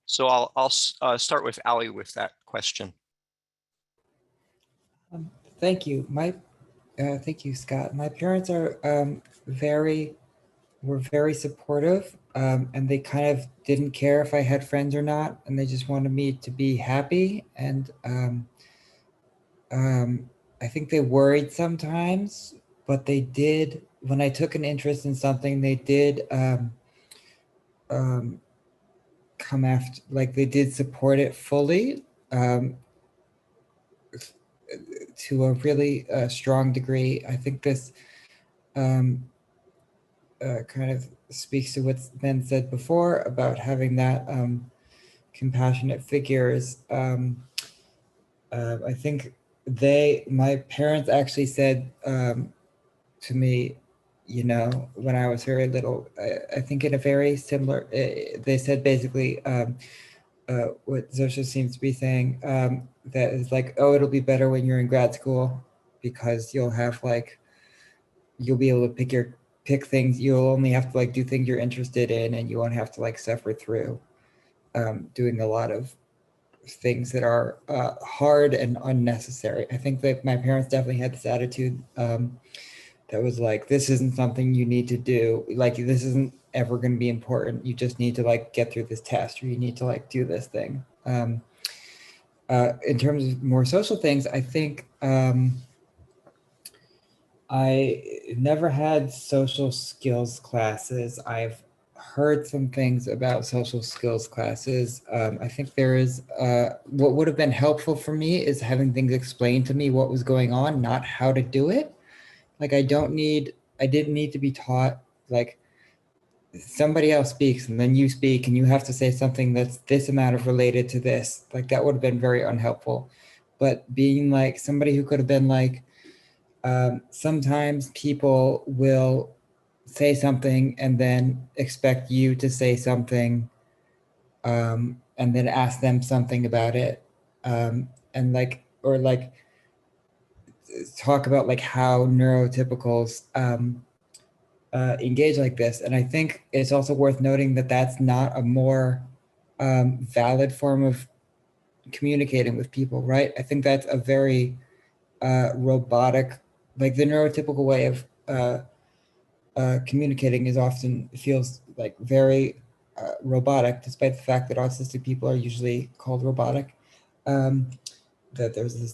So I'll start with Allie with that question. Thank you. Thank you, Scott. My parents are were very supportive, and they kind of didn't care if I had friends or not, and they just wanted me to be happy. And I think they worried sometimes, but they did, when I took an interest in something, they did come after, like they did support it fully to a really strong degree. I think this kind of speaks to what's been said before about having that compassionate figures. I think my parents actually said to me, you know, when I was very little, I think in a very similar, they said basically what Zosia seems to be saying, that is like, oh, it'll be better when you're in grad school because you'll have like, you'll be able to pick things, you'll only have to like do things you're interested in, and you won't have to like suffer through doing a lot of things that are hard and unnecessary. I think that my parents definitely had this attitude that was like, this isn't something you need to do. Like, this isn't ever going to be important. You just need to like get through this test, or you need to like do this thing. In terms of more social things, I think I never had social skills classes. I've heard some things about social skills classes. I think there is, what would have been helpful for me is having things explained to me what was going on, not how to do it. Like I didn't need to be taught like somebody else speaks and then you speak and you have to say something that's this amount of related to this. Like that would have been very unhelpful. But being like somebody who could have been like, sometimes people will say something and then expect you to say something, and then ask them something about it, and like, or like talk about like how neurotypicals engage like this. And I think it's also worth noting that that's not a more valid form of communicating with people, right? I think that's a very robotic, like the neurotypical way of communicating is often feels like very robotic, despite the fact that autistic people are usually called robotic. That there is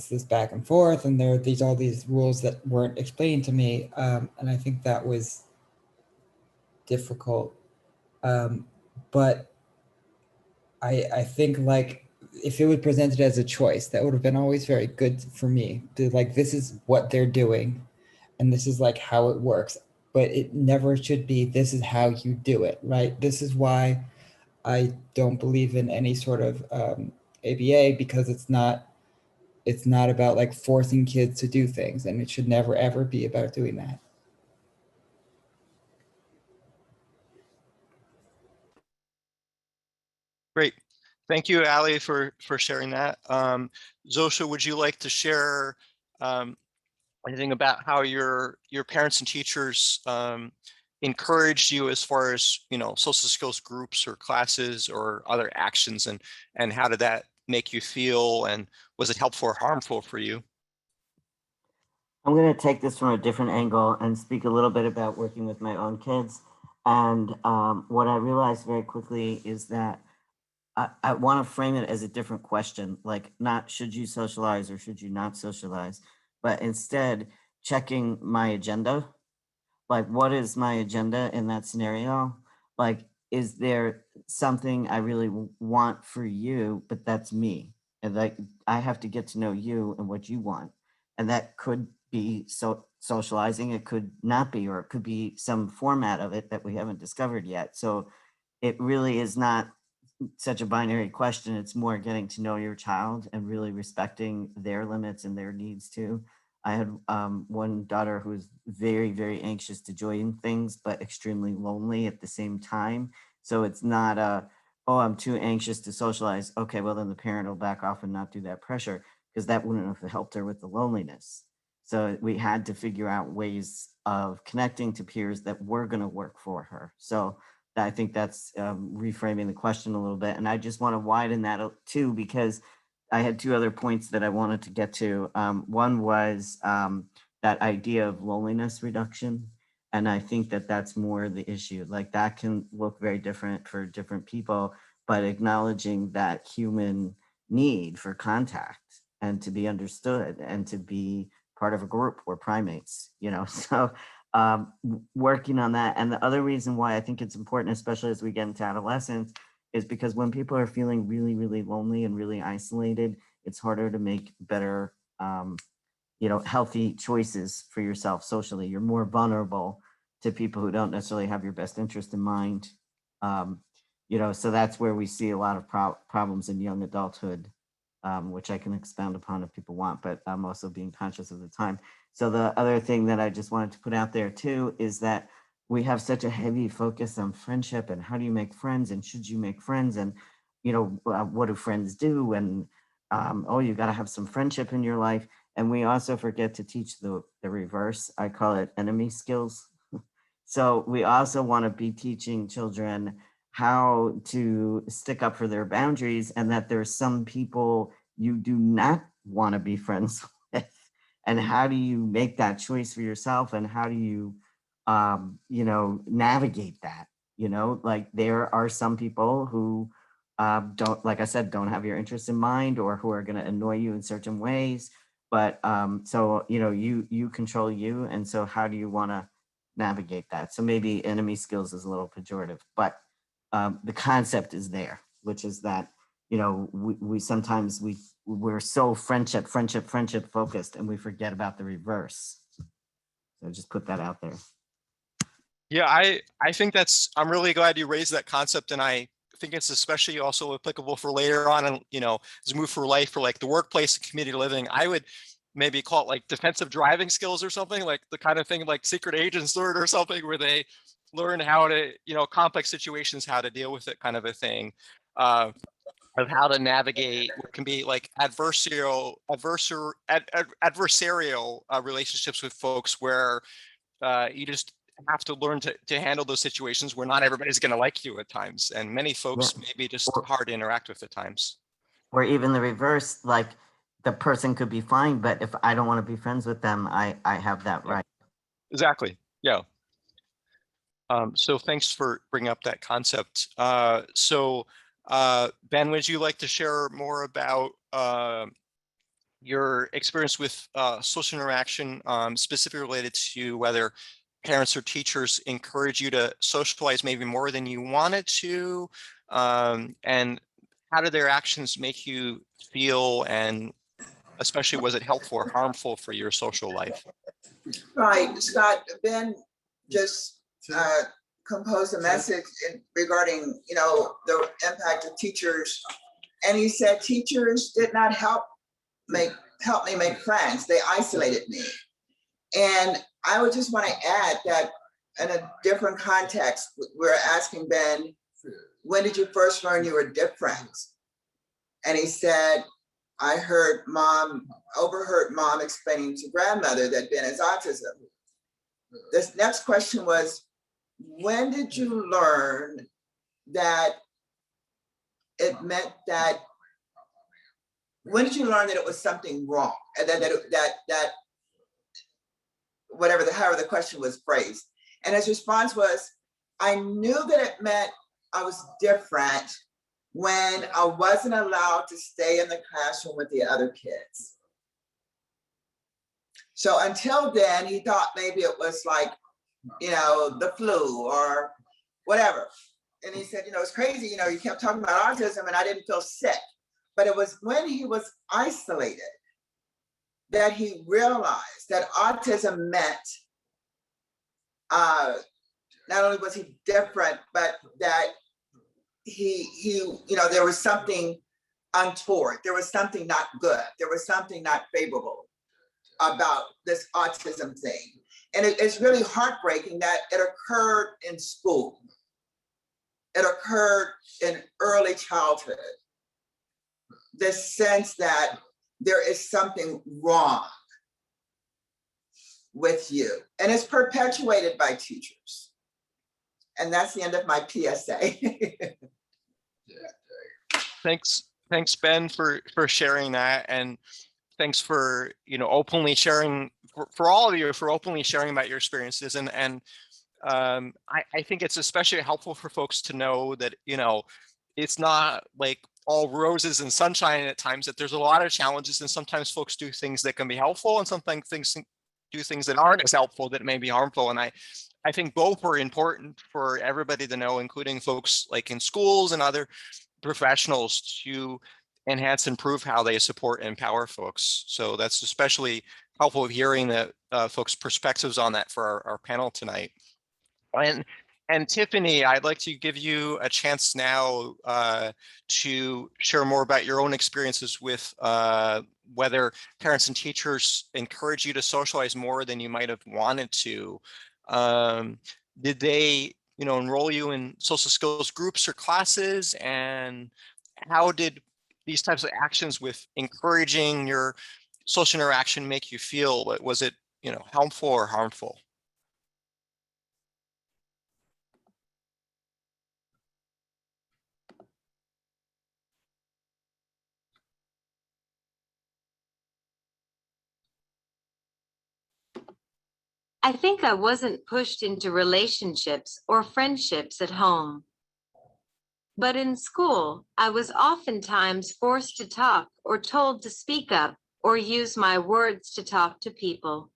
this back and forth, and there are all these rules that weren't explained to me, and I think that was difficult. But I think like if it was presented as a choice, that would have been always very good for me. To like, this is what they're doing, and this is like how it works. But it never should be, this is how you do it, right? This is why I don't believe in any sort of ABA, because it's not about like forcing kids to do things, and it should never ever be about doing that. Great. Thank you, Allie, for sharing that. Zosia, would you like to share anything about how your parents and teachers encouraged you as far as, social skills groups or classes or other actions, and how did that make you feel, and was it helpful or harmful for you? I'm going to take this from a different angle and speak a little bit about working with my own kids. And what I realized very quickly is that I want to frame it as a different question, like not should you socialize or should you not socialize, but instead checking my agenda. Like, what is my agenda in that scenario? Like, is there something I really want for you, but that's me? And like, I have to get to know you and what you want. And that could be socializing, it could not be, or it could be some format of it that we haven't discovered yet. So it really is not such a binary question. It's more getting to know your child and really respecting their limits and their needs too. I had one daughter who was very, very anxious to join things, but extremely lonely at the same time. So it's not oh, I'm too anxious to socialize. Okay, well then the parent will back off and not do that pressure, because that wouldn't have helped her with the loneliness. So we had to figure out ways of connecting to peers that were going to work for her. So I think that's reframing the question a little bit. And I just want to widen that too, because I had two other points that I wanted to get to. One was that idea of loneliness reduction. And I think that that's more the issue. Like that can look very different for different people, but acknowledging that human need for contact and to be understood and to be part of a group, we're primates, so working on that. And the other reason why I think it's important, especially as we get into adolescence, is because when people are feeling really, really lonely and really isolated, it's harder to make better, healthy choices for yourself socially. You're more vulnerable to people who don't necessarily have your best interest in mind. So that's where we see a lot of problems in young adulthood, which I can expound upon if people want, but I'm also being conscious of the time. So the other thing that I just wanted to put out there too is that we have such a heavy focus on friendship and how do you make friends and should you make friends and, what do friends do? And, you got to have some friendship in your life. And we also forget to teach the reverse. I call it enemy skills. So we also want to be teaching children how to stick up for their boundaries and that there's some people you do not want to be friends with. And how do you make that choice for yourself? And how do you, navigate that? Like there are some people who don't, like I said, don't have your interests in mind or who are going to annoy you in certain ways. But so, you control you. And so how do you want to navigate that? So maybe enemy skills is a little pejorative, but the concept is there, which is that, we sometimes we're so friendship focused and we forget about the reverse. So just put that out there. Yeah, I think I'm really glad you raised that concept, and I think it's especially also applicable for later on, and as we move through life for like the workplace and community living. I would maybe call it like defensive driving skills or something, like the kind of thing like secret agents learn or something, where they learn how to, complex situations, how to deal with it, kind of a thing. Of how to navigate what can be like adversarial relationships with folks, where you just have to learn to handle those situations where not everybody's going to like you at times, and many folks may be just hard to interact with at times. Or even the reverse, like the person could be fine, but if I don't want to be friends with them, I have that right. Exactly. Yeah. So thanks for bringing up that concept. Ben, would you like to share more about your experience with social interaction, specifically related to whether parents or teachers encourage you to socialize maybe more than you wanted to, and how did their actions make you feel, and especially was it helpful or harmful for your social life? Right, Scott, Ben just composed a message regarding, the impact of teachers. And he said teachers did not help me make friends. They isolated me. And I would just want to add that in a different context, we're asking Ben, when did you first learn you were different? And he said, I overheard mom explaining to grandmother that Ben has autism. This next question was, when did you learn that it meant that, when did you learn that it was something wrong? And then that however the question was phrased. And his response was, I knew that it meant I was different when I wasn't allowed to stay in the classroom with the other kids. So until then, he thought maybe it was like, the flu or whatever. And he said, it's crazy, you kept talking about autism and I didn't feel sick. But it was when he was isolated that he realized that autism meant not only was he different, but that he there was something untoward. There was something not good. There was something not favorable about this autism thing. And it's really heartbreaking that it occurred in school. It occurred in early childhood. This sense that there is something wrong with you. And it's perpetuated by teachers. And that's the end of my PSA. Thanks, Ben, for sharing that, and thanks for openly sharing, for all of you, for openly sharing about your experiences. And I think it's especially helpful for folks to know that it's not like all roses and sunshine at times, that there's a lot of challenges, and sometimes folks do things that can be helpful, and sometimes things do things that aren't as helpful, that may be harmful. And I think both are important for everybody to know, including folks like in schools and other professionals, to enhance and improve how they support and empower folks. So that's especially helpful hearing that folks' perspectives on that for our panel tonight. And Tiffany, I'd like to give you a chance now to share more about your own experiences with whether parents and teachers encourage you to socialize more than you might have wanted to. Did they, enroll you in social skills groups or classes? And how did these types of actions with encouraging your social interaction make you feel? Was it, helpful or harmful? I think I wasn't pushed into relationships or friendships at home. But in school, I was oftentimes forced to talk or told to speak up or use my words to talk to people.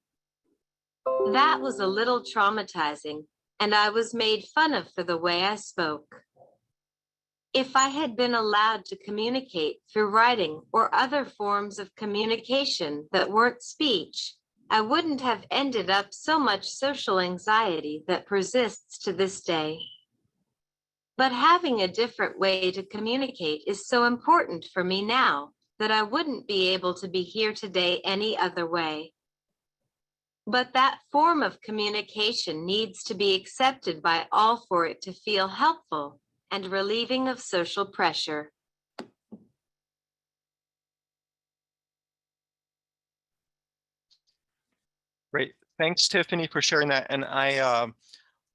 That was a little traumatizing, and I was made fun of for the way I spoke. If I had been allowed to communicate through writing or other forms of communication that weren't speech, I wouldn't have ended up so much social anxiety that persists to this day. But having a different way to communicate is so important for me now that I wouldn't be able to be here today any other way. But that form of communication needs to be accepted by all for it to feel helpful and relieving of social pressure. Great. Thanks, Tiffany, for sharing that. And I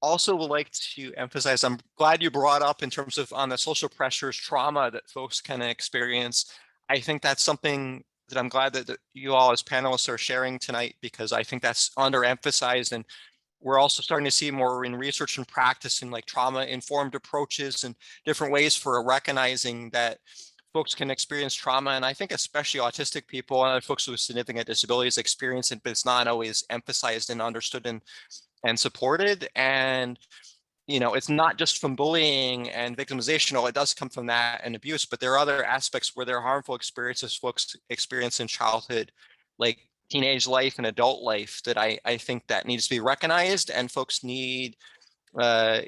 also would like to emphasize, I'm glad you brought up in terms of on the social pressures, trauma that folks can experience. I think that's something that I'm glad that you all as panelists are sharing tonight, because I think that's underemphasized. And we're also starting to see more in research and practice in like trauma-informed approaches and different ways for recognizing that folks can experience trauma. And I think especially autistic people and other folks with significant disabilities experience it, but it's not always emphasized and understood and supported. And, you know, it's not just from bullying and victimization, although it does come from that and abuse, but there are other aspects where there are harmful experiences folks experience in childhood, like teenage life and adult life, that I think that needs to be recognized, and folks need,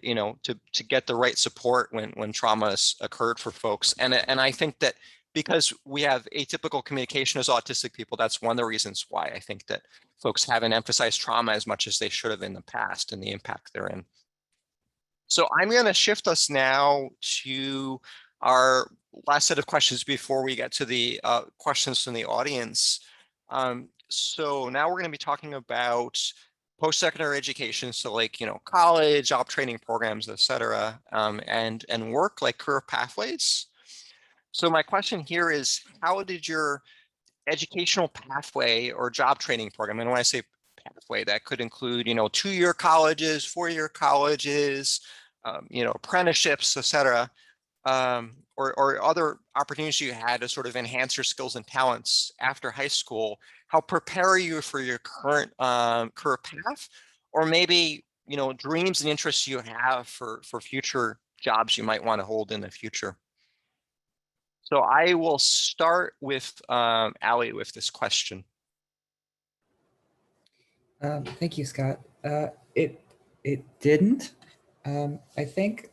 you know, to get the right support when trauma has occurred for folks. And I think that because we have atypical communication as autistic people, that's one of the reasons why I think that folks haven't emphasized trauma as much as they should have in the past and the impact therein. So I'm going to shift us now to our last set of questions before we get to the questions from the audience. So now we're going to be talking about post-secondary education, so like, you know, college, job training programs, et cetera, and work, like career pathways. So my question here is, how did your educational pathway or job training program, and when I say pathway, that could include, you know, 2-year colleges, 4-year colleges, you know, apprenticeships, et cetera, or other opportunities you had to sort of enhance your skills and talents after high school, how prepare you for your current career path, or maybe, you know, dreams and interests you have for future jobs you might want to hold in the future. So I will start with Allie with this question. Thank you, Scott. It didn't. I think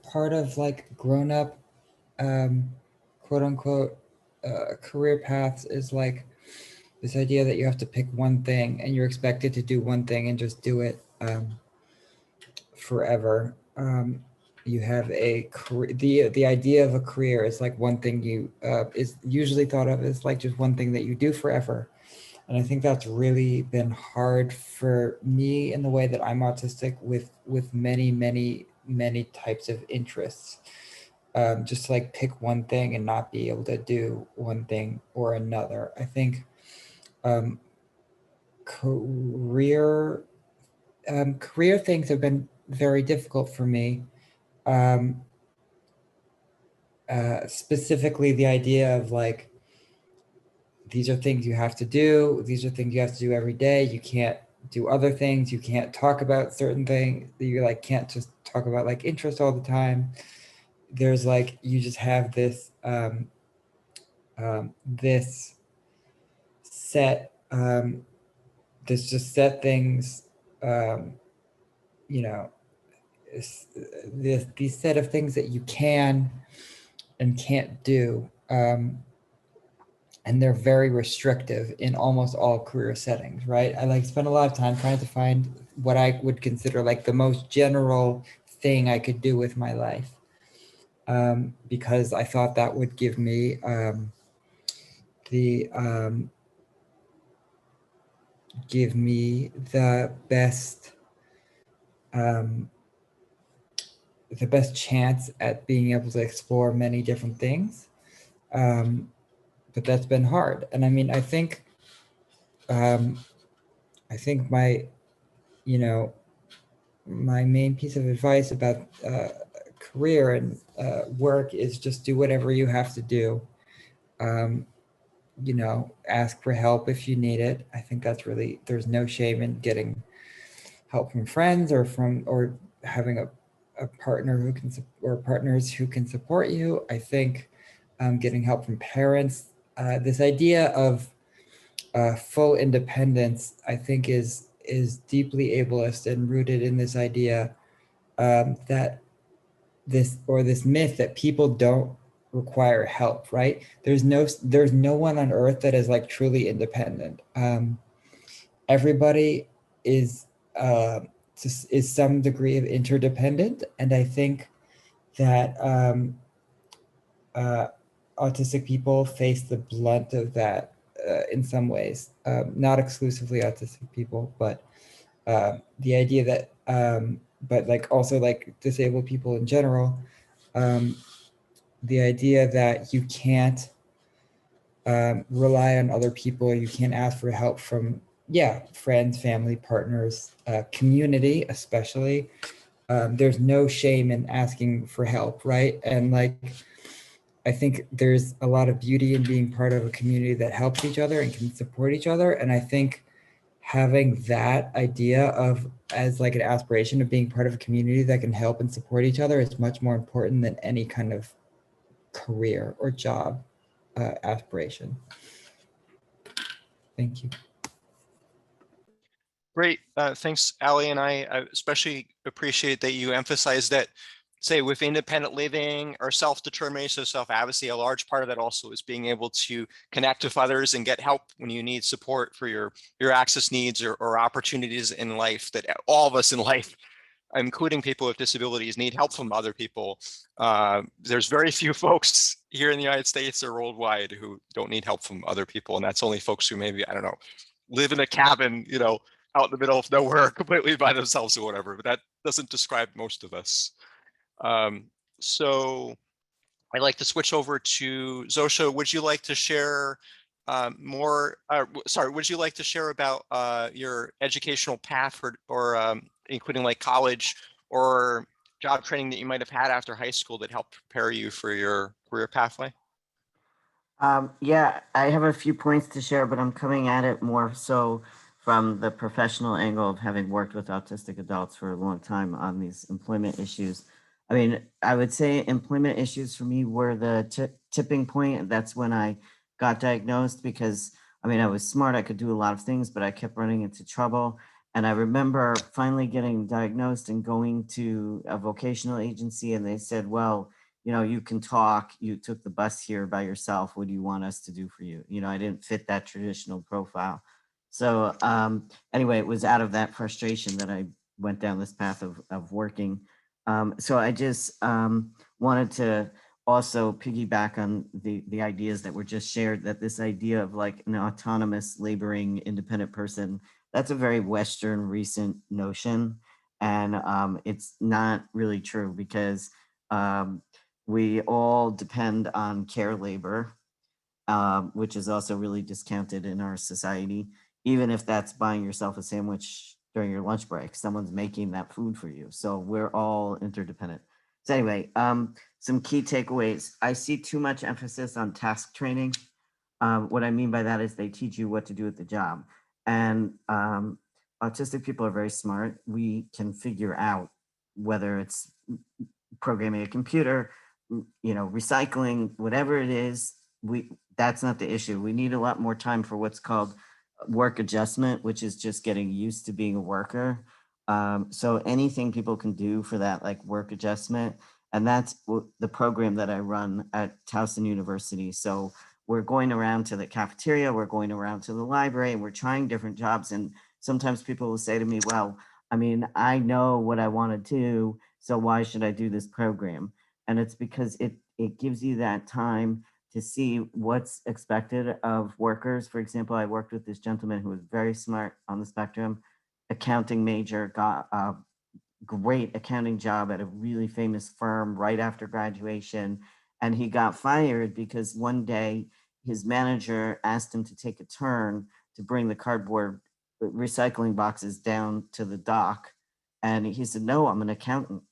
part of like grown up, quote unquote, career paths is like this idea that you have to pick one thing and you're expected to do one thing and just do it forever. You have a career. The idea of a career is like one thing you is usually thought of as like just one thing that you do forever. And I think that's really been hard for me in the way that I'm autistic with many types of interests. Just to like pick one thing and not be able to do one thing or another. I think career things have been very difficult for me. Specifically the idea of like, these are things you have to do. These are things you have to do every day. You can't do other things. You can't talk about certain things. You like can't just talk about like interest all the time. There's like, you just have this, this set, this just set things, you know, these set of things that you can and can't do. And they're very restrictive in almost all career settings, right? I like spend a lot of time trying to find what I would consider like the most general thing I could do with my life. Because I thought that would give me the best chance at being able to explore many different things. But that's been hard. And I mean, I think my, you know, my main piece of advice about career and work is just do whatever you have to do. you know, ask for help if you need it. I think that's really, there's no shame in getting help from friends or having a partner who can, or partners who can support you. I think getting help from parents, this idea of full independence, I think is deeply ableist and rooted in this idea that this myth that people don't require help, right? There's no one on earth that is like truly independent. Everybody is some degree of interdependent, and I think that autistic people face the blunt of that in some ways. Not exclusively autistic people, but the idea that, but like also like disabled people in general, the idea that you can't rely on other people, you can't ask for help from, friends, family, partners, community, especially. There's no shame in asking for help, right? And like, I think there's a lot of beauty in being part of a community that helps each other and can support each other. And I think having that idea of as like an aspiration of being part of a community that can help and support each other is much more important than any kind of career or job aspiration. Thank you. Great. Thanks, Allie. And I especially appreciate that you emphasize that, say, with independent living or self-determination, self-advocacy, a large part of that also is being able to connect with others and get help when you need support for your access needs or opportunities in life, that all of us in life, including people with disabilities, need help from other people. There's very few folks here in the United States or worldwide who don't need help from other people. And that's only folks who maybe, I don't know, live in a cabin, you know, out in the middle of nowhere completely by themselves or whatever, but that doesn't describe most of us. So I'd like to switch over to Zosia. Would you like to share would you like to share about your educational path or including like college or job training that you might have had after high school that helped prepare you for your career pathway? Yeah, I have a few points to share, but I'm coming at it more so from the professional angle of having worked with autistic adults for a long time on these employment issues. I mean, I would say employment issues for me were the tipping point. That's when I got diagnosed because, I mean, I was smart, I could do a lot of things, but I kept running into trouble. And I remember finally getting diagnosed and going to a vocational agency, and they said, well, you know, you can talk, you took the bus here by yourself. What do you want us to do for you? You know, I didn't fit that traditional profile. So anyway, it was out of that frustration that I went down this path of working. So I just wanted to also piggyback on the ideas that were just shared, that this idea of like an autonomous laboring independent person, that's a very Western recent notion. And it's not really true because we all depend on care labor, which is also really discounted in our society. Even if that's buying yourself a sandwich during your lunch break, someone's making that food for you. So we're all interdependent. So anyway, some key takeaways. I see too much emphasis on task training. What I mean by that is they teach you what to do at the job. And autistic people are very smart. We can figure out whether it's programming a computer, you know, recycling, whatever it is, that's not the issue. We need a lot more time for what's called work adjustment, which is just getting used to being a worker. So anything people can do for that, like work adjustment, and that's the program that I run at Towson University. So we're going around to the cafeteria, we're going around to the library, and we're trying different jobs. And sometimes people will say to me, well, I mean, I know what I want to do, so why should I do this program? And it's because it gives you that time to see what's expected of workers. For example, I worked with this gentleman who was very smart on the spectrum, accounting major, got a great accounting job at a really famous firm right after graduation. And he got fired because one day his manager asked him to take a turn to bring the cardboard recycling boxes down to the dock. And he said, no, I'm an accountant.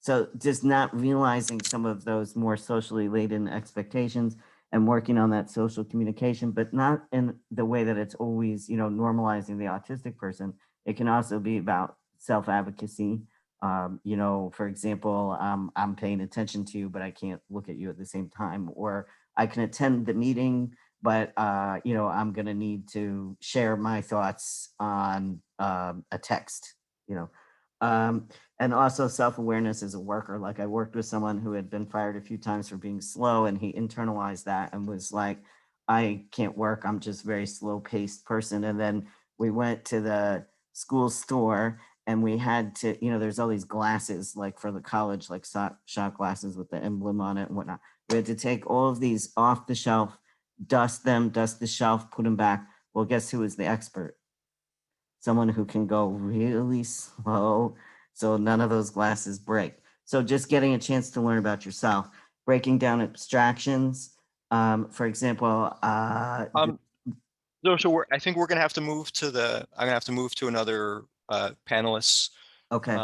So just not realizing some of those more socially laden expectations. and working on that social communication, but not in the way that it's always, normalizing the autistic person. It can also be about self-advocacy. For example, I'm paying attention to you, but I can't look at you at the same time, or I can attend the meeting, but I'm going to need to share my thoughts on a text, and also self-awareness as a worker. Like, I worked with someone who had been fired a few times for being slow, and he internalized that and was like, I can't work. I'm just a very slow-paced person. And then we went to the school store, and we had to, there's all these glasses, like for the college, like shot glasses with the emblem on it and whatnot. We had to take all of these off the shelf, dust the shelf, put them back. Well, guess who is the expert? Someone who can go really slow, so none of those glasses break. So just getting a chance to learn about yourself, breaking down abstractions. For example, So I think we're gonna have to move to I'm gonna have to move to another panelist. okay.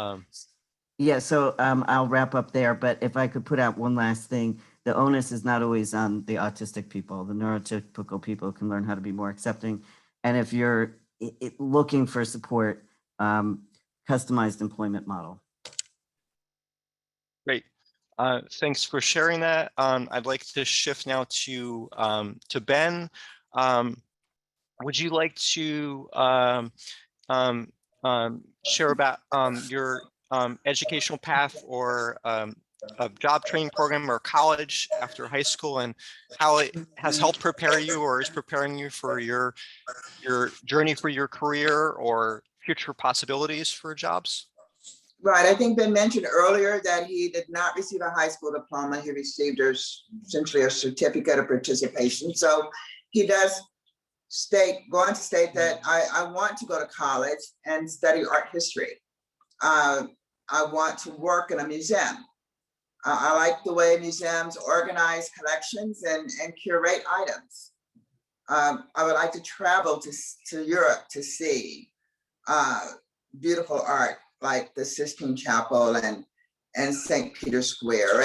Yeah, so I'll wrap up there, but if I could put out one last thing, the onus is not always on the autistic people. The neurotypical people can learn how to be more accepting. And if you're looking for support, customized employment model. Great. Thanks for sharing that. I'd like to shift now to Ben. Would you like to share about your educational path or a job training program or college after high school, and how it has helped prepare you or is preparing you for your journey for your career or future possibilities for jobs? Right, I think Ben mentioned earlier that he did not receive a high school diploma. He received essentially a certificate of participation. So he does go on to state that I want to go to college and study art history. I want to work in a museum. I like the way museums organize collections and curate items. I would like to travel to Europe to see beautiful art like the Sistine Chapel and St. Peter's Square.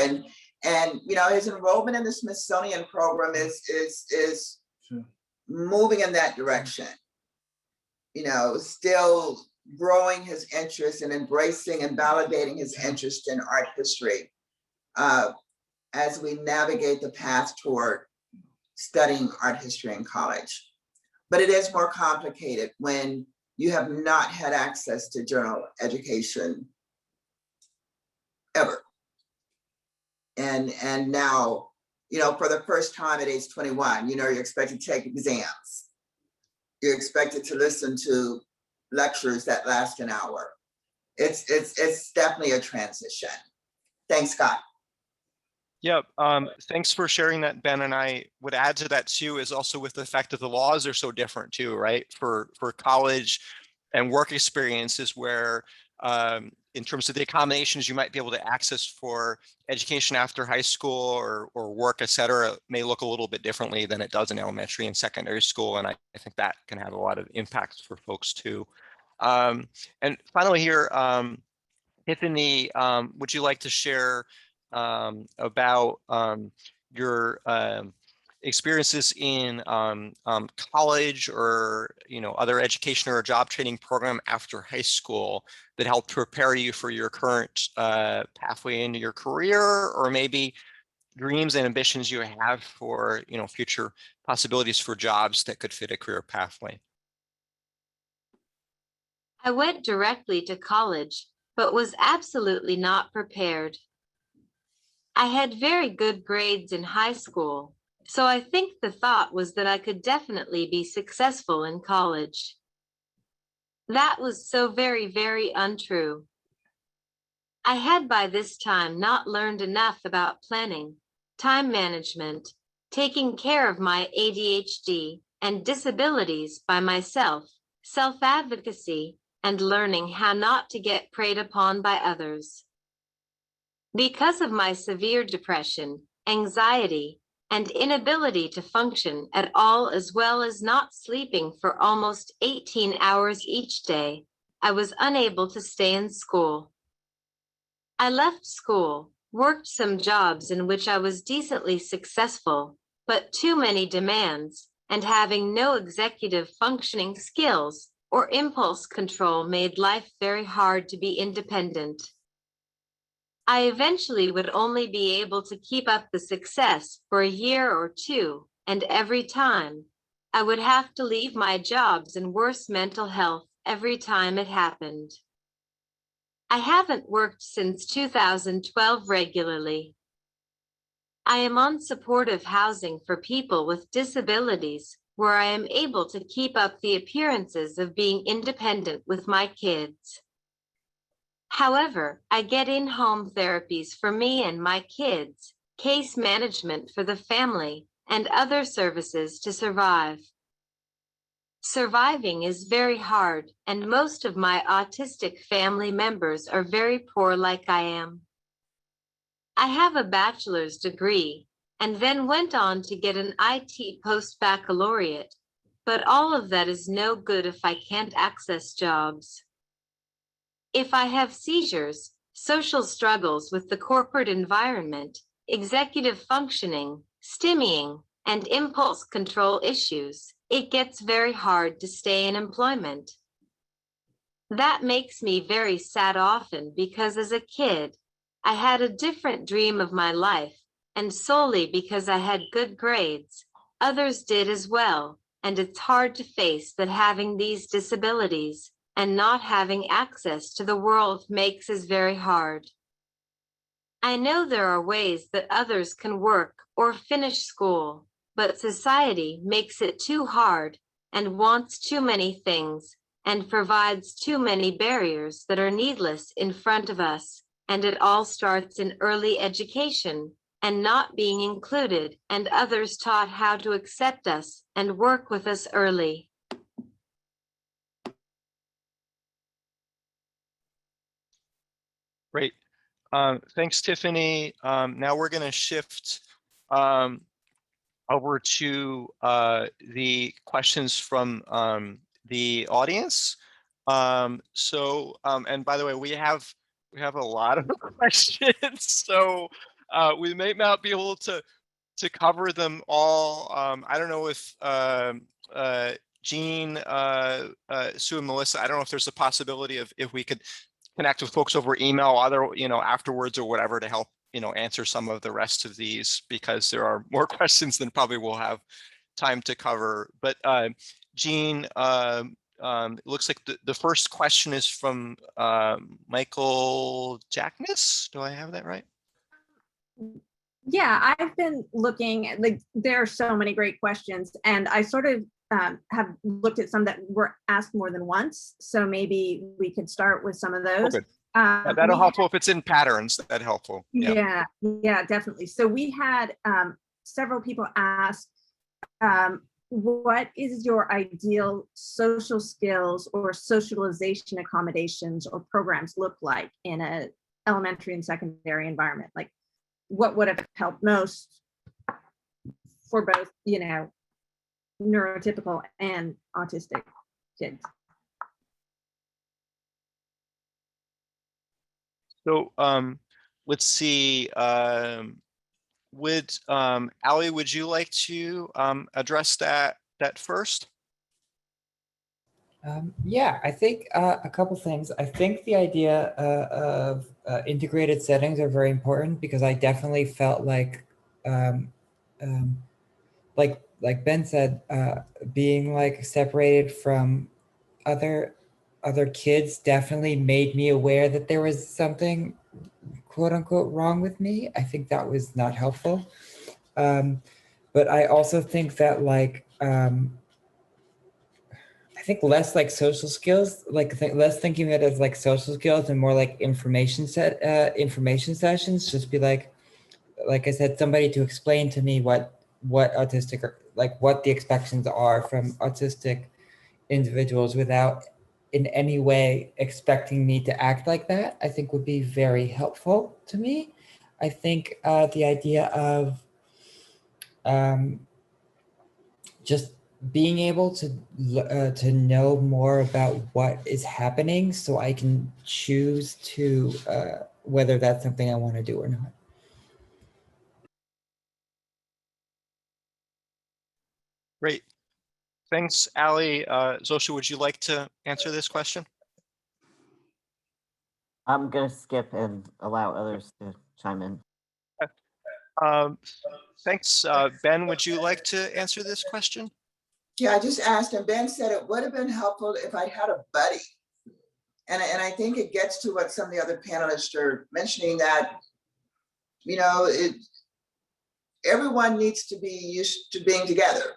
And his enrollment in the Smithsonian program is moving in that direction. Still growing his interest and embracing and validating his interest in art history as we navigate the path toward studying art history in college. But it is more complicated when you have not had access to general education ever. And now, for the first time at age 21, you're expected to take exams. You're expected to listen to lectures that last an hour. It's definitely a transition. Thanks, Scott. Yeah, thanks for sharing that, Ben. And I would add to that too, is also with the fact that the laws are so different too, right? For college and work experiences where in terms of the accommodations you might be able to access for education after high school or work, et cetera, may look a little bit differently than it does in elementary and secondary school. And I think that can have a lot of impacts for folks too. And finally here, Tiffany, would you like to share about your experiences in college or other education or job training program after high school that helped prepare you for your current pathway into your career, or maybe dreams and ambitions you have for future possibilities for jobs that could fit a career pathway? I went directly to college, but was absolutely not prepared. I had very good grades in high school, so I think the thought was that I could definitely be successful in college. That was so very, very untrue. I had by this time not learned enough about planning, time management, taking care of my ADHD and disabilities by myself, self-advocacy, and learning how not to get preyed upon by others. Because of my severe depression, anxiety, and inability to function at all, as well as not sleeping for almost 18 hours each day, I was unable to stay in school. I left school, worked some jobs in which I was decently successful, but too many demands, and having no executive functioning skills or impulse control made life very hard to be independent. I eventually would only be able to keep up the success for a year or two, and every time, I would have to leave my jobs in worse mental health every time it happened. I haven't worked since 2012 regularly. I am on supportive housing for people with disabilities, where I am able to keep up the appearances of being independent with my kids. However, I get in-home therapies for me and my kids, case management for the family, and other services to survive. Surviving is very hard, and most of my autistic family members are very poor like I am. I have a bachelor's degree, and then went on to get an IT post-baccalaureate, but all of that is no good if I can't access jobs. If I have seizures, social struggles with the corporate environment, executive functioning, stimming, and impulse control issues, it gets very hard to stay in employment. That makes me very sad often because as a kid, I had a different dream of my life, and solely because I had good grades, others did as well, and it's hard to face that having these disabilities and not having access to the world makes is very hard. I know there are ways that others can work or finish school, but society makes it too hard and wants too many things and provides too many barriers that are needless in front of us, and it all starts in early education and not being included, and others taught how to accept us and work with us early. Great. Thanks, Tiffany. Now we're going to shift over to the questions from the audience. And by the way, we have a lot of questions, so we may not be able to cover them all. I don't know if Jean, Sue, and Melissa, I don't know if there's a possibility of if we could connect with folks over email, either afterwards or whatever, to help answer some of the rest of these, because there are more questions than probably we'll have time to cover. But Jean, it looks like the first question is from Michael Jackness. Do I have that right? Yeah, I've been looking, like, there are so many great questions, and I sort of have looked at some that were asked more than once. So maybe we could start with some of those. Okay. That'll helpful if it's in patterns. That's helpful. Yeah, definitely. So we had several people ask, what is your ideal social skills or socialization accommodations or programs look like in an elementary and secondary environment? Like, what would have helped most for both, neurotypical and autistic kids? So let's see. Allie, would you like to address that first? Yeah, I think a couple things. I think the idea of integrated settings are very important, because I definitely felt like Ben said, being like separated from other kids definitely made me aware that there was something quote unquote wrong with me. I think that was not helpful. But I also think that I think less like social skills, less thinking of it as like social skills and more like information sessions. Just be like I said, somebody to explain to me what autistic, or like what the expectations are from autistic individuals without in any way expecting me to act like that, I think would be very helpful to me. I think the idea of just being able to know more about what is happening, so I can choose to whether that's something I want to do or not. Great. Thanks, Allie. Zosia, would you like to answer this question? I'm gonna skip and allow others to chime in. Um, Thanks. Ben, would you like to answer this question? Yeah, I just asked and Ben said it would have been helpful if I had a buddy. And I think it gets to what some of the other panelists are mentioning, that, you know, everyone needs to be used to being together.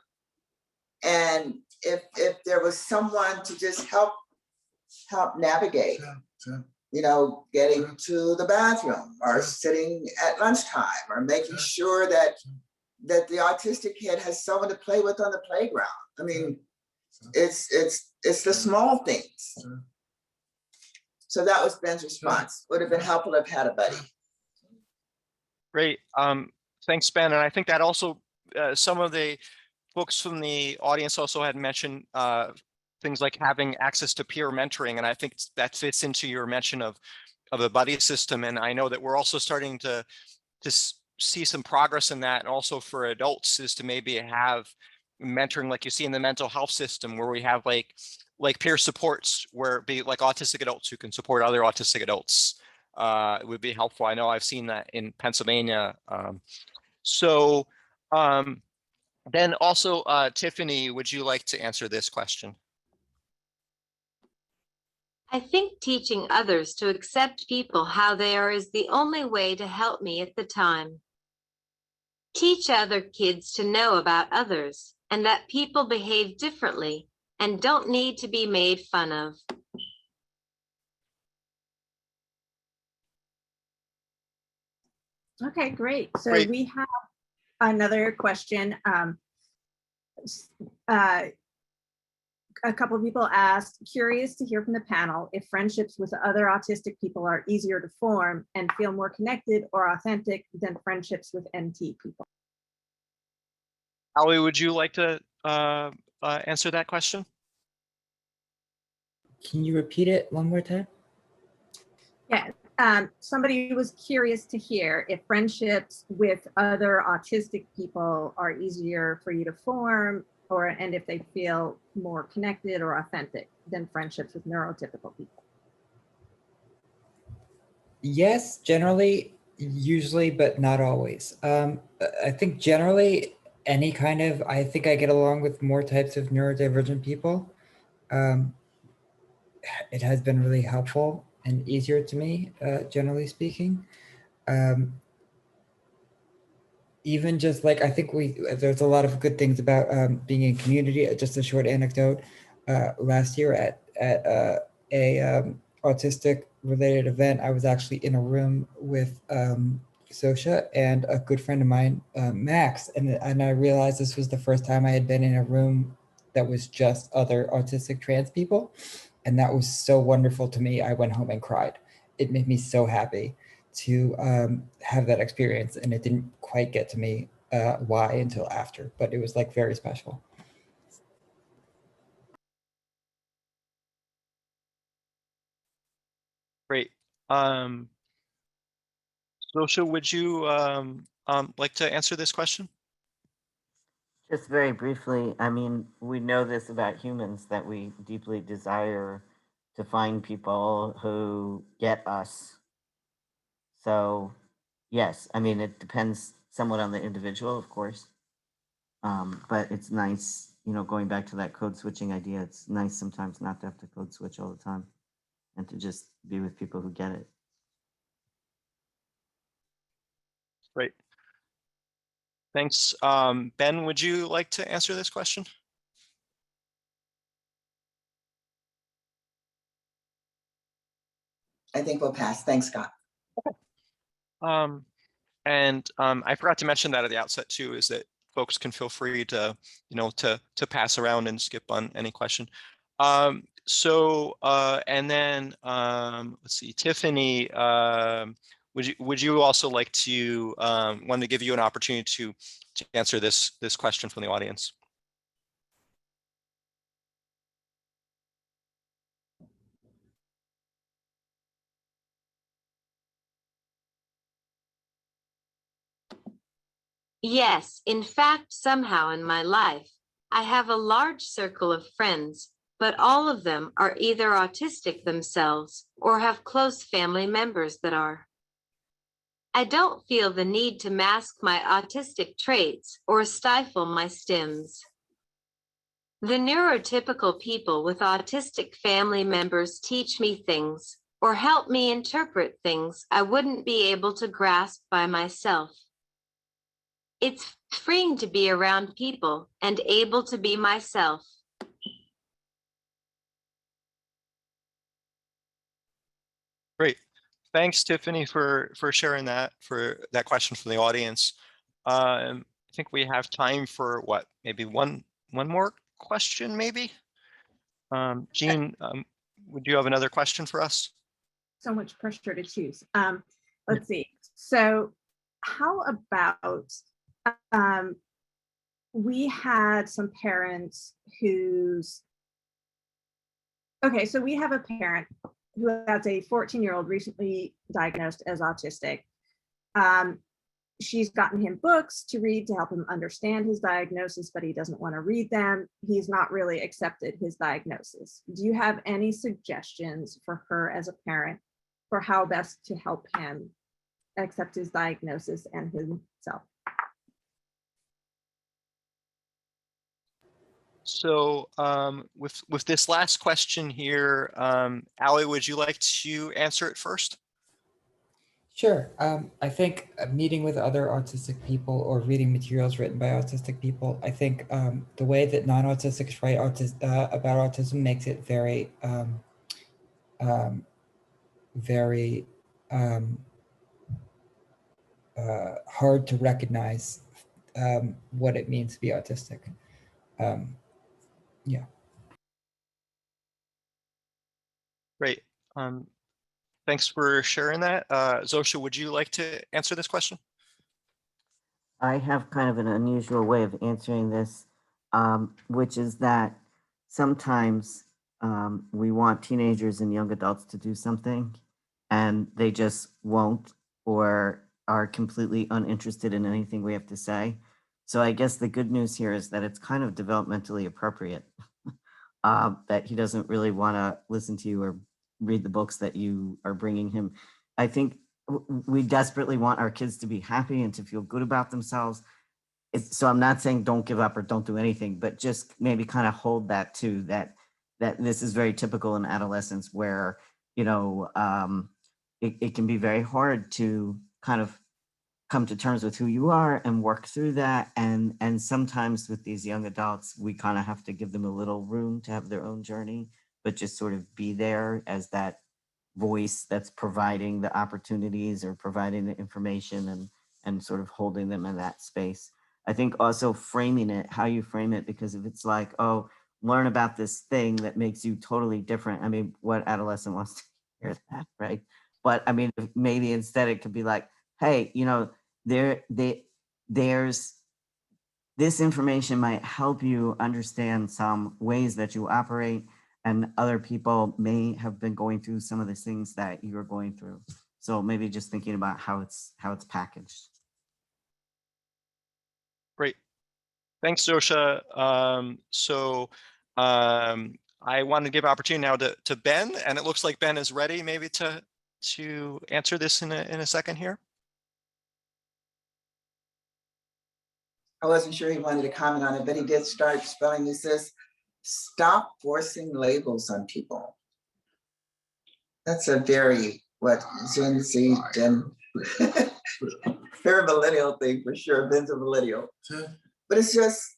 And if there was someone to just help navigate, you know, getting to the bathroom or sitting at lunchtime or making sure that the autistic kid has someone to play with on the playground. I mean, it's the small things. So that was Ben's response. Would have been helpful if had a buddy. Great. Thanks, Ben. And I think that also some of the folks from the audience also had mentioned things like having access to peer mentoring. And I think that fits into your mention of a buddy system. And I know that we're also starting to see some progress in that. And also for adults is to maybe have mentoring like you see in the mental health system, where we have like peer supports, where it be like autistic adults who can support other autistic adults. It would be helpful. I know I've seen that in Pennsylvania. Then also, Tiffany, would you like to answer this question? I think teaching others to accept people how they are is the only way to help me at the time. Teach other kids to know about others and that people behave differently and don't need to be made fun of. Okay, great. So Great. we have another question. A couple of people asked, curious to hear from the panel if friendships with other autistic people are easier to form and feel more connected or authentic than friendships with NT people. Allie, would you like to answer that question? Can you repeat it one more time? Yeah, somebody was curious to hear if friendships with other autistic people are easier for you to form, and if they feel more connected or authentic than friendships with neurotypical people. Yes, generally, usually, but not always. I think generally any kind of, I think I get along with more types of neurodivergent people. It has been really helpful and easier to me, generally speaking. Even just like, I think there's a lot of good things about being in community. Just a short anecdote, last year at a autistic related event, I was actually in a room with Zosia and a good friend of mine, Max, and I realized this was the first time I had been in a room that was just other autistic trans people. And that was so wonderful to me. I went home and cried. It made me so happy to have that experience, and it didn't quite get to me why until after, but it was like very special. Great. Zosia, would you like to answer this question? Just very briefly, I mean, we know this about humans, that we deeply desire to find people who get us. So yes, I mean, it depends somewhat on the individual, of course. But it's nice, you know, going back to that code switching idea, it's nice sometimes not to have to code switch all the time and to just be with people who get it. Great. Thanks. Ben, would you like to answer this question? I think we'll pass. Thanks, Scott. I forgot to mention that at the outset too, is that folks can feel free to, you know, to pass around and skip on any question. And then let's see, Tiffany, would you also like to want to give you an opportunity to answer this question from the audience? Yes, in fact, somehow in my life, I have a large circle of friends, but all of them are either autistic themselves or have close family members that are. I don't feel the need to mask my autistic traits or stifle my stims. The neurotypical people with autistic family members teach me things or help me interpret things I wouldn't be able to grasp by myself. It's freeing to be around people and able to be myself. Great. Thanks, Tiffany, for sharing that, for that question from the audience. I think we have time for what, maybe one more question, maybe? Jean, would you have another question for us? So much pressure to choose. Let's see. So how about, we had some parents whose, okay, so we have a parent who has a 14-year-old recently diagnosed as autistic. She's gotten him books to read to help him understand his diagnosis, but he doesn't want to read them. He's not really accepted his diagnosis. Do you have any suggestions for her as a parent for how best to help him accept his diagnosis and himself? So with this last question here, Allie, would you like to answer it first? Sure. I think meeting with other autistic people or reading materials written by autistic people, I think the way that non-autistics write about autism makes it very, very hard to recognize what it means to be autistic. Yeah. Great. Thanks for sharing that. Zosia, would you like to answer this question? I have kind of an unusual way of answering this, which is that sometimes we want teenagers and young adults to do something and they just won't or are completely uninterested in anything we have to say. So I guess the good news here is that it's kind of developmentally appropriate, that he doesn't really want to listen to you or read the books that you are bringing him. I think we desperately want our kids to be happy and to feel good about themselves. So I'm not saying don't give up or don't do anything, but just maybe kind of hold that too, that this is very typical in adolescence where, you know, it can be very hard to kind of come to terms with who you are and work through that. And sometimes with these young adults, we kind of have to give them a little room to have their own journey, but just sort of be there as that voice that's providing the opportunities or providing the information and sort of holding them in that space. I think also framing it, how you frame it, because if it's like, oh, learn about this thing that makes you totally different. I mean, what adolescent wants to hear that, right? But I mean, maybe instead it could be like, hey, you know, there's this information might help you understand some ways that you operate, and other people may have been going through some of the things that you're going through. So maybe just thinking about how it's packaged. Great. Thanks, Zosia. I want to give opportunity now to Ben, and it looks like Ben is ready maybe to answer this in a second here. I wasn't sure he wanted to comment on it, but he did start spelling. He says, stop forcing labels on people. That's a very, what, Gen Z, very millennial thing for sure. Ben's a millennial. But it's just,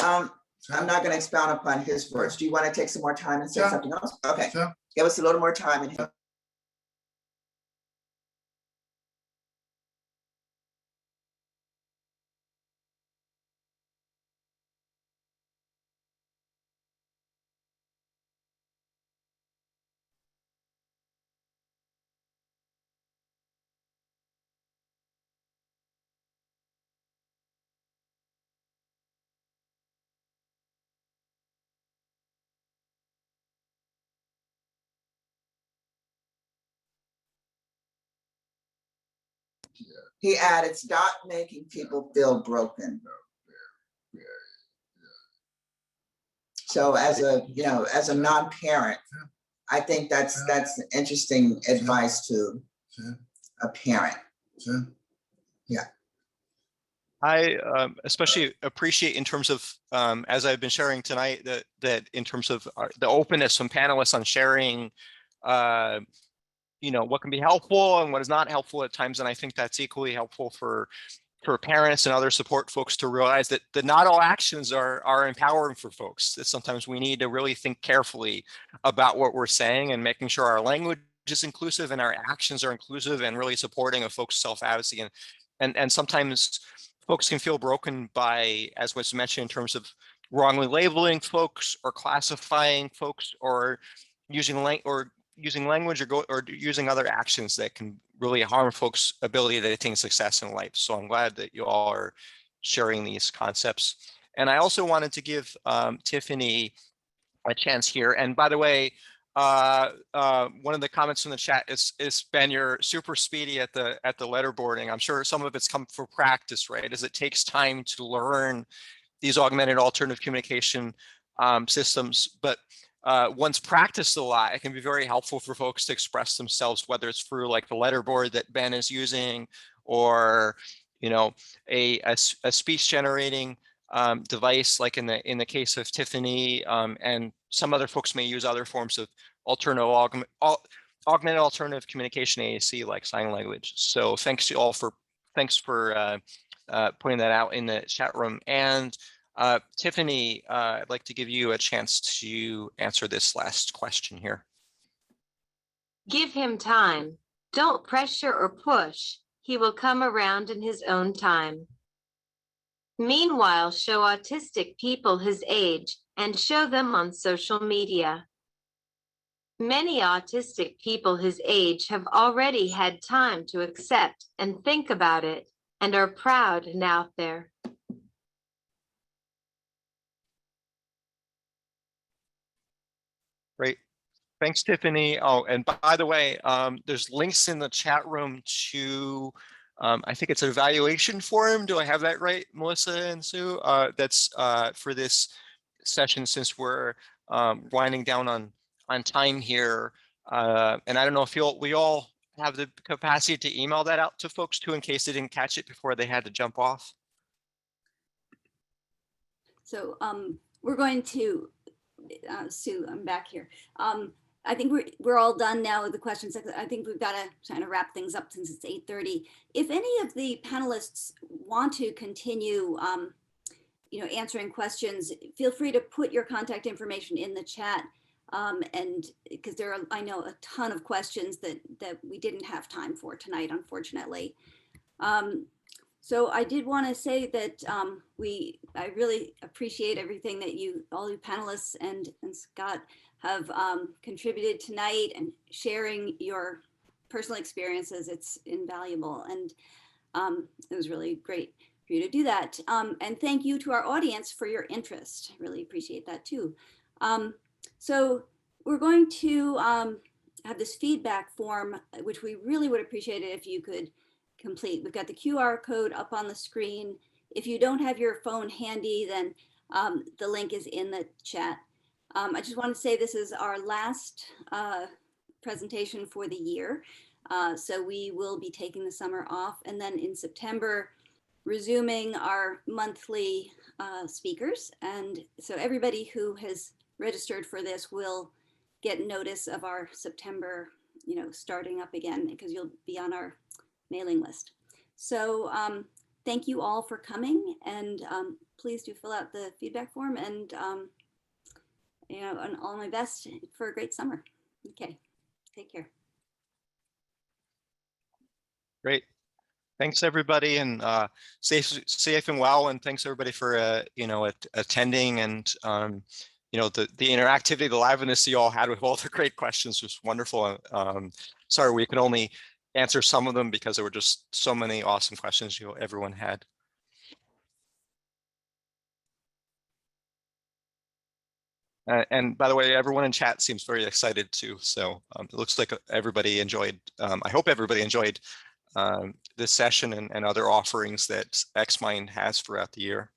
I'm not going to expound upon his words. Do you want to take some more time and say something else? Okay, give us a little more time. And he added, stop making people feel broken. So as a, as a non-parent, I think that's interesting advice to a parent. I especially appreciate in terms of, as I've been sharing tonight, that in terms of the openness from panelists on sharing, what can be helpful and what is not helpful at times. And I think that's equally helpful for parents and other support folks to realize that not all actions are empowering for folks. That sometimes we need to really think carefully about what we're saying and making sure our language is inclusive and our actions are inclusive and really supporting of folks' self-advocacy. And sometimes folks can feel broken by, as was mentioned, in terms of wrongly labeling folks or classifying folks or using language or using other actions that can really harm folks' ability to attain success in life. So I'm glad that you all are sharing these concepts. And I also wanted to give Tiffany a chance here. And by the way, one of the comments in the chat is Ben, you're super speedy at the letterboarding. I'm sure some of it's come for practice, right? As it takes time to learn these augmented alternative communication systems, but once practiced a lot, it can be very helpful for folks to express themselves, whether it's through like the letterboard that Ben is using, or a speech generating device, like in the case of Tiffany, and some other folks may use other forms of augmented alternative communication, AAC, like sign language. So thanks for pointing that out in the chat room. And Tiffany, I'd like to give you a chance to answer this last question here. Give him time. Don't pressure or push. He will come around in his own time. Meanwhile, show autistic people his age and show them on social media. Many autistic people his age have already had time to accept and think about it and are proud and out there. Great. Thanks, Tiffany. Oh, and by the way, there's links in the chat room to, I think it's an evaluation form. Do I have that right, Melissa and Sue? That's for this session, since we're winding down on time here. And I don't know if we all have the capacity to email that out to folks too, in case they didn't catch it before they had to jump off. So we're going to, Sue, I'm back here. I think we're all done now with the questions. I think we've got to kind of wrap things up since it's 8:30. If any of the panelists want to continue, answering questions, feel free to put your contact information in the chat. And because there are, I know, a ton of questions that we didn't have time for tonight, unfortunately. So I did want to say that I really appreciate everything that all you panelists and Scott have contributed tonight, and sharing your personal experiences. It's invaluable, and it was really great for you to do that. And thank you to our audience for your interest. Really appreciate that too. So we're going to have this feedback form, which we really would appreciate it if you could complete. We've got the QR code up on the screen. If you don't have your phone handy, then the link is in the chat. I just want to say this is our last presentation for the year. So we will be taking the summer off, and then in September, resuming our monthly speakers. And so everybody who has registered for this will get notice of our September, starting up again, because you'll be on our mailing list. So thank you all for coming, and please do fill out the feedback form, and and all my best for a great summer. Okay, take care. Great. Thanks everybody, and safe and well, and thanks everybody for attending, and the interactivity, the liveliness you all had with all the great questions was wonderful. Sorry we could only answer some of them because there were just so many awesome questions everyone had. And by the way, everyone in chat seems very excited too. So it looks like everybody enjoyed, I hope everybody enjoyed this session and other offerings that xMind has throughout the year.